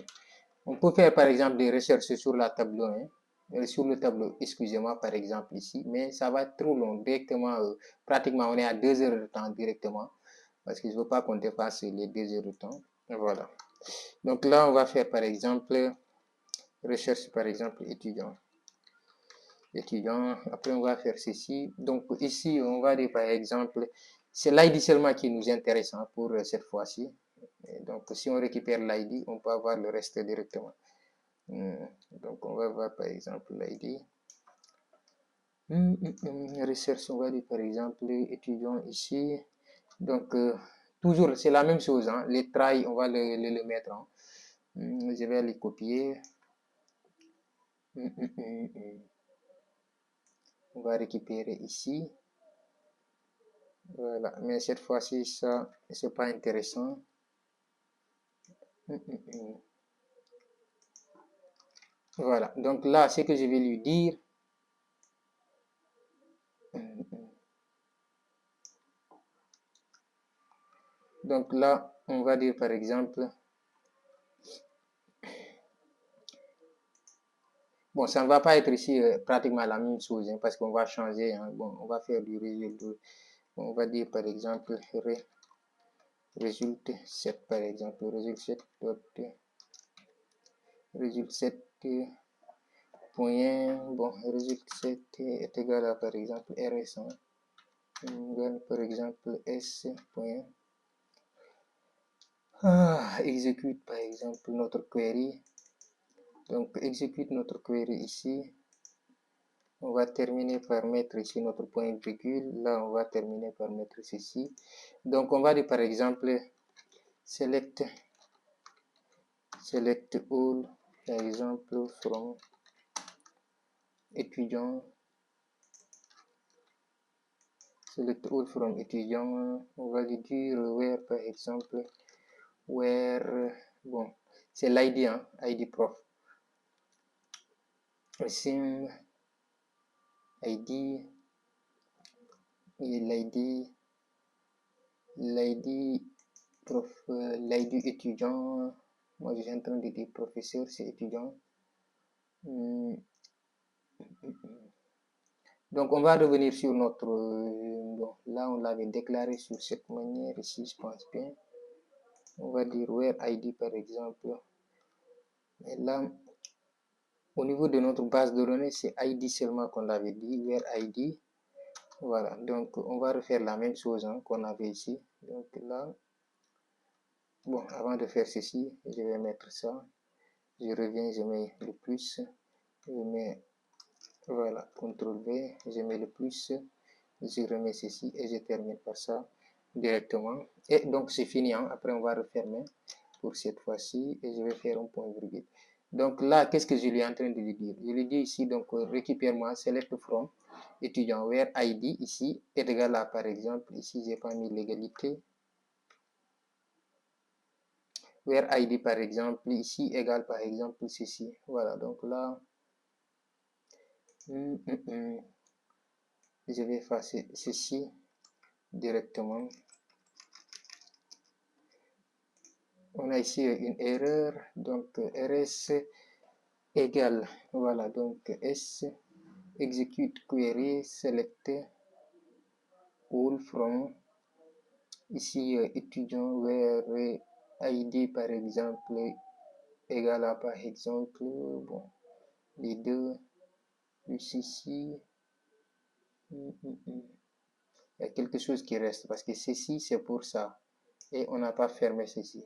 On peut faire par exemple des recherches sur la tableau, sur le tableau, excusez-moi par exemple ici, mais ça va être trop long. Directement, pratiquement on est à 2 heures de temps directement, parce que je ne veux pas qu'on dépasse les 2 heures de temps. Voilà. Donc là, on va faire par exemple recherche par exemple étudiant. Après on va faire ceci. Donc ici, on va dire par exemple, c'est l'ID seulement qui nous intéresse pour cette fois-ci. Donc si on récupère l'ID, on peut avoir le reste directement. Donc on va voir par exemple l'ID. Recherche, on va dire par exemple étudiant ici. Donc toujours c'est la même chose, les try on va le mettre. Je vais les copier. On va récupérer ici. Voilà, mais cette fois-ci ça c'est pas intéressant. Voilà, donc là ce que je vais lui dire. Donc là, on va dire par exemple, bon, ça ne va pas être ici pratiquement la même chose, parce qu'on va changer, bon, on va faire du résultat, on va dire par exemple, résultat 7 par exemple, résultat 7 point, bon, résultat 7 est égal à par exemple RS1, égale par exemple S point, exécute par exemple notre query. Donc exécute notre query ici. On va terminer par mettre ici notre point virgule. Là, on va terminer par mettre ceci. Donc on va dire par exemple select all, par exemple from étudiant. Select all from étudiant. On va lui dire where par exemple where, bon, c'est l'ID, ID prof. Sim ID et l'ID prof, l'ID étudiant. Moi, je suis en train de dire professeur, c'est étudiant. Donc, on va revenir sur notre... bon, là, on l'avait déclaré sur cette manière ici, je pense bien. On va dire where ID, par exemple. Et là, au niveau de notre base de données, c'est ID seulement qu'on l'avait dit, where ID. Voilà, donc on va refaire la même chose qu'on avait ici. Donc là, Bon, avant de faire ceci, je vais mettre ça. Je reviens, je mets le plus. Je mets, voilà, CTRL V, je mets le plus. Je remets ceci et je termine par ça directement. Et donc, c'est fini. Hein. Après, on va refermer pour cette fois-ci et je vais faire un point virgule. Donc là, qu'est-ce que je lui ai en train de lui dire? Je lui dis ici, donc récupère-moi, select from étudiant, where ID ici est égal à, par exemple, ici, j'ai pas mis l'égalité. Where ID, par exemple, ici, égale, par exemple, ceci. Voilà, donc là, je vais effacer ceci directement. On a ici une erreur, donc rs égale, voilà, donc s execute query select all from ici étudiant where id par exemple égale à par exemple, bon, les deux plus ici, il y a quelque chose qui reste parce que ceci c'est pour ça et on n'a pas fermé ceci.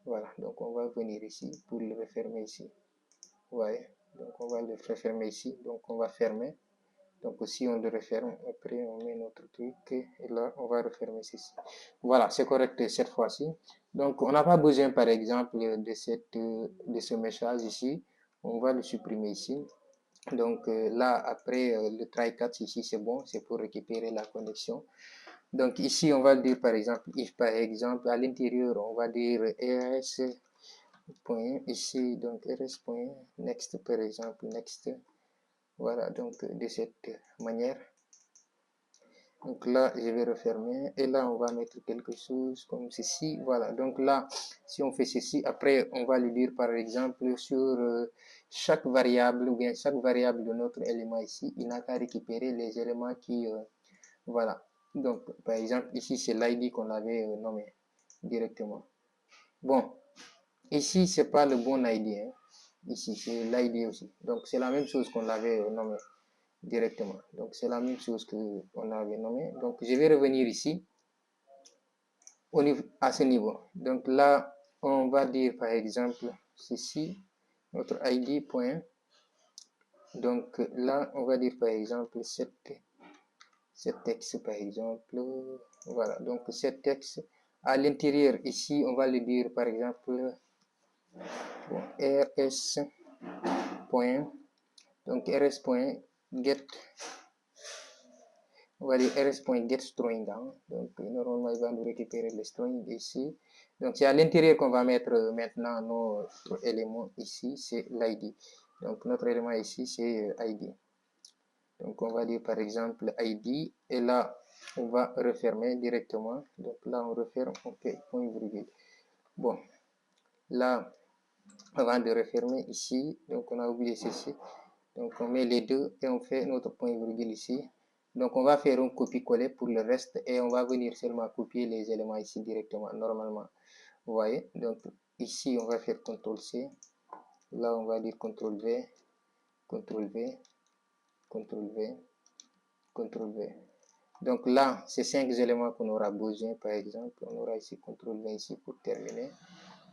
Voilà, donc on va venir ici pour le refermer ici. Ouais, donc on va le refermer ici, donc on va fermer. Donc si on le referme, après on met notre truc et là on va refermer ceci. Voilà, c'est correct cette fois-ci. Donc on n'a pas besoin par exemple de ce message ici. On va le supprimer ici. Donc là après le try catch ici c'est bon, c'est pour récupérer la connexion. Donc ici on va dire par exemple if par exemple à l'intérieur on va dire rs point ici donc rs point next par exemple next. Voilà, donc de cette manière. Donc là, je vais refermer et là, on va mettre quelque chose comme ceci. Voilà, donc là, si on fait ceci, après, on va lui dire par exemple sur chaque variable ou bien chaque variable de notre élément ici, il n'a qu'à récupérer les éléments qui... voilà, donc par exemple, ici, c'est l'ID qu'on avait nommé directement. Bon, ici, c'est pas le bon ID. Hein. Ici, c'est l'ID aussi. Donc, c'est la même chose qu'on avait nommé directement. Donc, c'est la même chose qu'on avait nommé. Donc, je vais revenir ici au niveau, à ce niveau. Donc, là, on va dire par exemple ceci, notre ID point. Donc, là, on va dire par exemple cet texte par exemple. Voilà, donc cet texte. À l'intérieur, ici, on va le dire par exemple bon, rs point. Donc, rs point get. On va dire rs.getString. Hein. Donc, normalement, il va nous récupérer le string ici. Donc, c'est à l'intérieur qu'on va mettre maintenant notre élément ici, c'est l'ID. Donc, notre élément ici, c'est ID. Donc, on va dire par exemple ID. Et là, on va refermer directement. Donc, là, on referme, on fait point virgule. Bon, là, avant de refermer ici, donc on a oublié ceci. Donc, on met les deux et on fait notre point virgule ici. Donc, on va faire un copier-coller pour le reste et on va venir seulement copier les éléments ici directement, normalement. Vous voyez? Donc, ici, on va faire CTRL-C. Là, on va dire CTRL-V, CTRL-V, CTRL-V, CTRL-V. Donc là, ces 5 éléments qu'on aura besoin, par exemple, on aura ici CTRL-V ici pour terminer.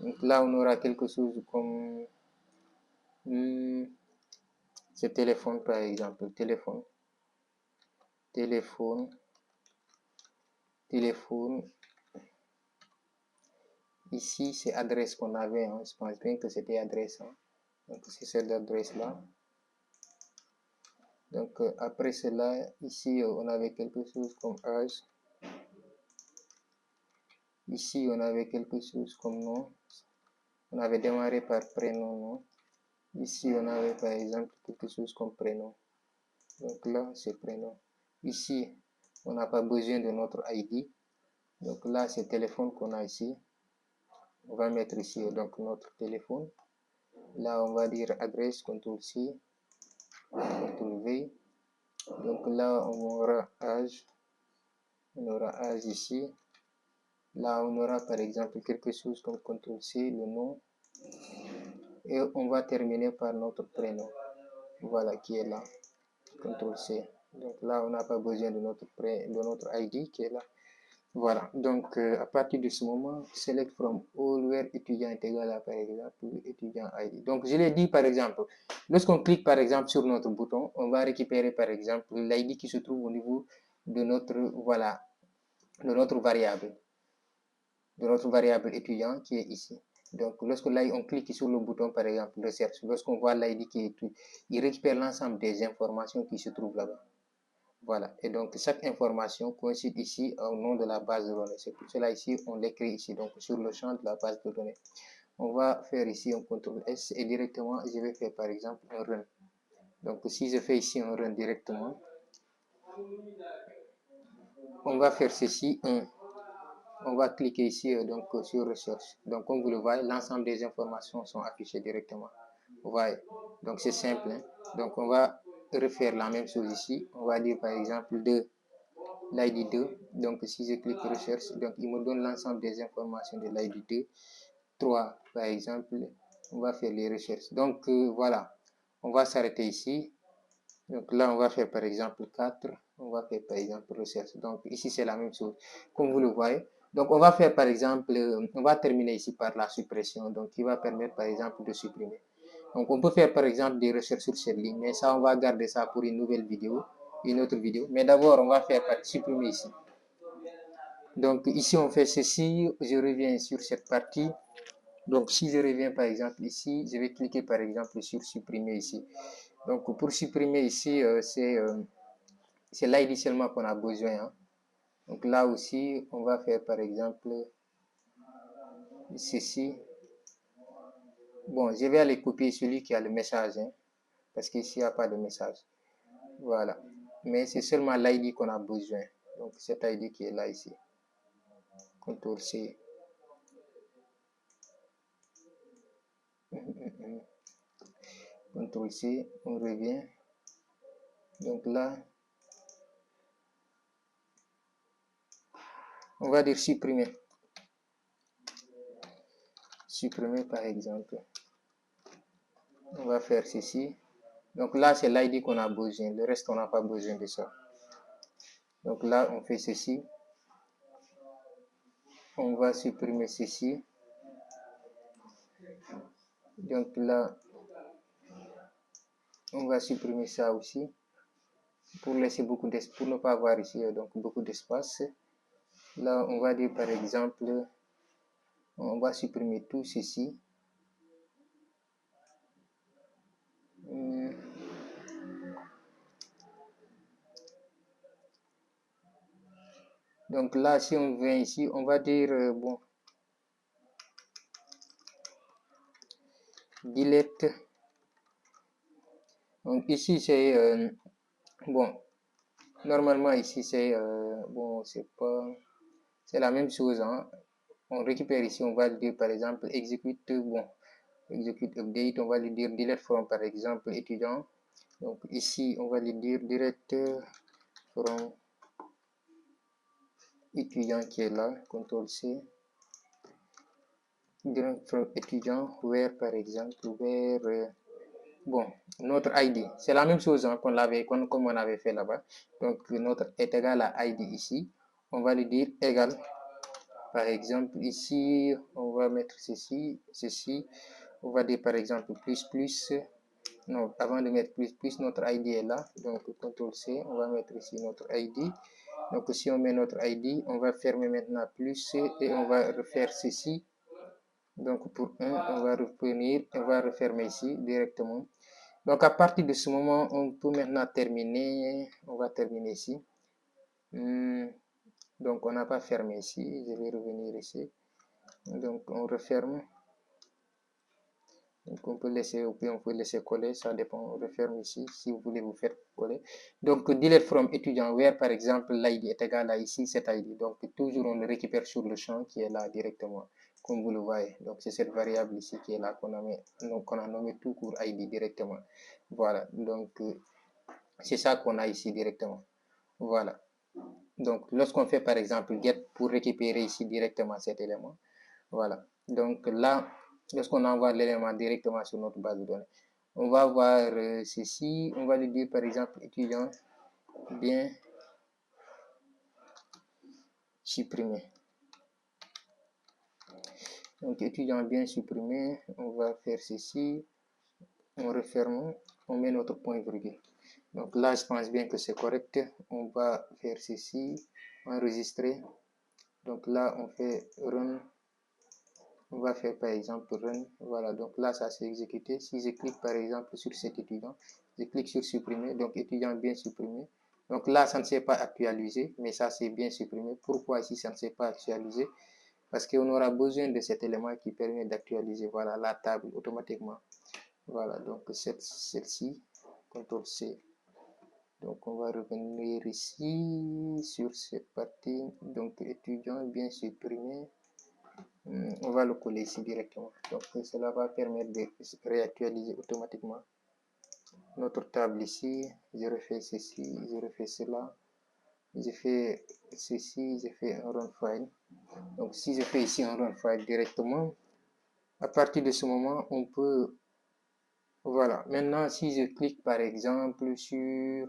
Donc là, on aura quelque chose comme ce téléphone, par exemple, téléphone. Ici, c'est adresse qu'on avait. Hein. Je pense bien que c'était adresse. Hein. Donc, c'est cette adresse-là. Donc, après cela, ici, on avait quelque chose comme âge. Ici, on avait quelque chose comme nom. On avait démarré par prénom, non. Ici, on avait par exemple quelque chose comme prénom. Donc là, c'est prénom. Ici, on n'a pas besoin de notre ID. Donc là, c'est téléphone qu'on a ici. On va mettre ici donc notre téléphone. Là, on va dire adresse, CTRL-C, CTRL-V. Donc là, on aura âge. On aura âge ici. Là, on aura par exemple quelque chose comme CTRL-C, le nom. Et on va terminer par notre prénom. Voilà qui est là. CTRL-C. Donc là, on n'a pas besoin de notre ID qui est là. Voilà, donc à partir de ce moment, select from all where étudiant est égal à par exemple étudiant ID. Donc je l'ai dit par exemple, lorsqu'on clique par exemple sur notre bouton, on va récupérer par exemple l'ID qui se trouve au niveau de notre, voilà, de notre variable étudiant qui est ici. Donc lorsque là on clique sur le bouton par exemple recherche, lorsqu'on voit l'ID qui est tout, il récupère l'ensemble des informations qui se trouvent là-bas. Voilà, et donc chaque information coïncide ici au nom de la base de données. C'est pour cela ici, on l'écrit ici, donc sur le champ de la base de données. On va faire ici un CTRL S et directement, je vais faire par exemple un run. Donc si je fais ici un run directement, on va faire ceci, on va cliquer ici donc sur recherche. Donc comme vous le voyez, l'ensemble des informations sont affichées directement. Vous voyez, donc c'est simple. Hein? Donc on va refaire la même chose ici. On va dire par exemple 2. l'ID 2. Donc, si je clique recherche, donc il me donne l'ensemble des informations de l'ID 2. 3, par exemple, on va faire les recherches. Donc, voilà, on va s'arrêter ici. Donc là, on va faire par exemple 4. On va faire par exemple recherche. Donc, ici, c'est la même chose, comme vous le voyez. Donc, on va faire par exemple, on va terminer ici par la suppression. Donc, qui va permettre par exemple de supprimer. Donc, on peut faire par exemple des recherches sur cette ligne, mais ça, on va garder ça pour une nouvelle vidéo, une autre vidéo. Mais d'abord, on va faire par supprimer ici. Donc, ici, on fait ceci. Je reviens sur cette partie. Donc, si je reviens par exemple ici, je vais cliquer par exemple sur supprimer ici. Donc, pour supprimer ici, c'est là initialement qu'on a besoin. Hein. Donc, là aussi, on va faire par exemple ceci. Bon, je vais aller copier celui qui a le message, hein, parce qu'ici, il n'y a pas de message. Voilà. Mais c'est seulement l'ID qu'on a besoin. Donc, cet ID qui est là ici. CTRL C. CTRL C, on revient. Donc là, on va dire supprimer. Supprimer par exemple. On va faire ceci. Donc là, c'est l'ID qu'on a besoin. Le reste, on n'a pas besoin de ça. Donc là, on fait ceci. On va supprimer ceci. Donc là, on va supprimer ça aussi. Pour laisser beaucoup d'espace, pour ne pas avoir ici donc beaucoup d'espace. Là, on va dire par exemple, on va supprimer tout ceci. Donc là, si on vient ici, on va dire, bon, delete. Donc ici, c'est, bon, normalement ici, c'est, bon, c'est pas, c'est la même chose, hein. On récupère ici, on va le dire par exemple, execute, bon, execute update, on va lui dire delete from, par exemple, étudiant. Donc ici, on va lui dire direct from étudiant qui est là, CTRL C. Direct from étudiant, where par exemple, where, bon, notre ID, c'est la même chose hein, qu'on l'avait, comme on avait fait là-bas. Donc notre est égal à ID ici. On va lui dire égal. Par exemple, ici, on va mettre ceci, ceci. On va dire par exemple plus. Non, avant de mettre plus, notre ID est là. Donc, CTRL C, on va mettre ici notre ID. Donc, si on met notre ID, on va fermer maintenant plus et on va refaire ceci. Donc, pour 1, on va revenir, on va refermer ici directement. Donc, à partir de ce moment, on peut maintenant terminer. On va terminer ici. Donc, on n'a pas fermé ici. Je vais revenir ici. Donc, on referme. Donc, on peut laisser, ou bien on peut laisser coller, ça dépend. On referme ici si vous voulez vous faire coller. Donc, delete from étudiant, where par exemple l'ID est égal à ici, cet ID. Donc, toujours on le récupère sur le champ qui est là directement, comme vous le voyez. Donc, c'est cette variable ici qui est là qu'on a nommé tout court ID directement. Voilà. Donc, c'est ça qu'on a ici directement. Voilà. Donc, lorsqu'on fait par exemple get pour récupérer ici directement cet élément, voilà. Donc là, lorsqu'on envoie l'élément directement sur notre base de données, on va voir ceci. On va lui dire par exemple étudiant bien supprimer. Donc étudiant bien supprimé, on va faire ceci, on referme, on met notre point virgule. Donc là, je pense bien que c'est correct. On va faire ceci, enregistrer. Donc là, on fait run. On va faire par exemple run. Voilà, donc là, ça s'est exécuté. Si je clique par exemple sur cet étudiant, je clique sur supprimer. Donc étudiant bien supprimé. Donc là, ça ne s'est pas actualisé, mais ça c'est bien supprimé. Pourquoi ici ça ne s'est pas actualisé? Parce qu'on aura besoin de cet élément qui permet d'actualiser, voilà, la table automatiquement. Voilà, donc celle-ci, CTRL C. Donc on va revenir ici sur cette partie. Donc étudiant bien supprimé. On va le coller ici directement. Donc cela va permettre de réactualiser automatiquement notre table ici. Je refais ceci, je refais cela. Je fais ceci, je fais un run file. Donc si je fais ici un run file directement, à partir de ce moment, on peut... Voilà, maintenant si je clique par exemple sur...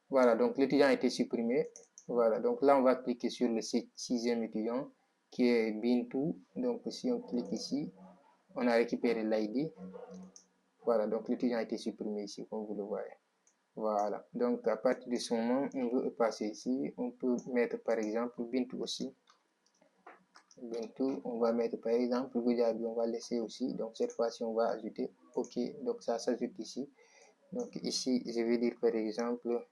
Voilà, donc l'étudiant a été supprimé. Voilà, donc là on va cliquer sur le sixième étudiant qui est Bintou. Donc si on clique ici, on a récupéré l'ID. Voilà, donc l'étudiant a été supprimé ici, comme vous le voyez. Voilà, donc à partir de ce moment, on veut passer ici. On peut mettre par exemple Bintou aussi. Bintou, on va mettre par exemple Goudiaby, on va laisser aussi. Donc cette fois-ci, on va ajouter OK. Donc ça s'ajoute ici. Donc ici, je vais dire par exemple,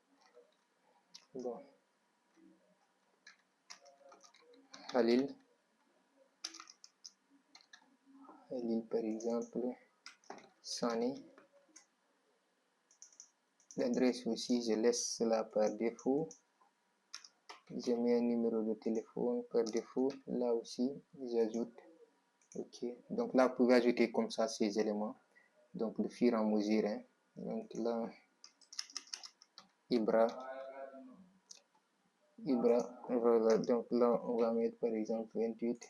bon, Khalil par exemple, Sani. L'adresse aussi, je laisse cela par défaut. Je mets un numéro de téléphone par défaut. Là aussi, j'ajoute. OK. Donc là, vous pouvez ajouter comme ça ces éléments. Donc de fur et à mesure. Hein. Donc là, Ibra, voilà. Donc là, on va mettre par exemple 28.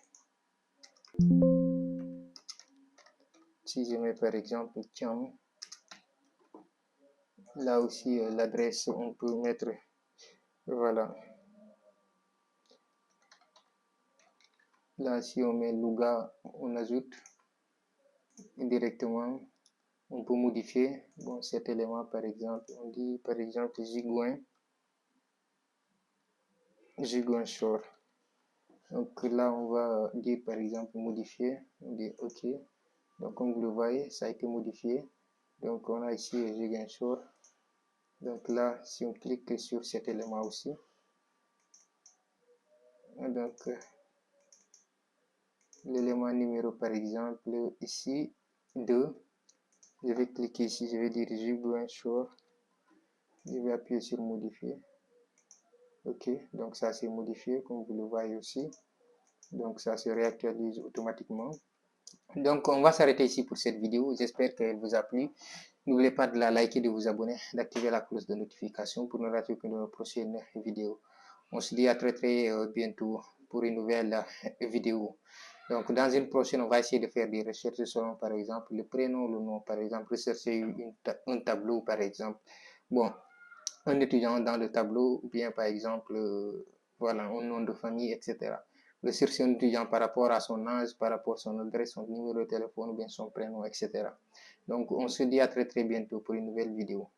Si je mets par exemple Tiam, là aussi l'adresse, on peut mettre, voilà. Là, si on met Louga, on ajoute directement. On peut modifier bon, cet élément par exemple. On dit par exemple Ziguin Shore. Donc là, on va dire par exemple modifier. On dit OK. Donc comme vous le voyez, ça a été modifié. Donc on a ici Ziguin Shore. Donc là, si on clique sur cet élément aussi, donc l'élément numéro par exemple ici 2, je vais cliquer ici, je vais dire Ziguin Shore. Je vais appuyer sur modifier. OK, donc ça c'est modifié comme vous le voyez aussi. Donc ça se réactualise automatiquement. Donc on va s'arrêter ici pour cette vidéo. J'espère qu'elle vous a plu. N'oubliez pas de la liker, de vous abonner, d'activer la cloche de notification pour ne rater aucune de nos prochaines vidéos. On se dit à très bientôt pour une nouvelle vidéo. Donc dans une prochaine, on va essayer de faire des recherches selon par exemple le prénom, le nom, par exemple, rechercher un tableau par exemple. Bon, un étudiant dans le tableau, ou bien par exemple, voilà, un nom de famille, etc. Rechercher un étudiant par rapport à son âge, par rapport à son adresse, son numéro de téléphone, ou bien son prénom, etc. Donc, on se dit à très bientôt pour une nouvelle vidéo.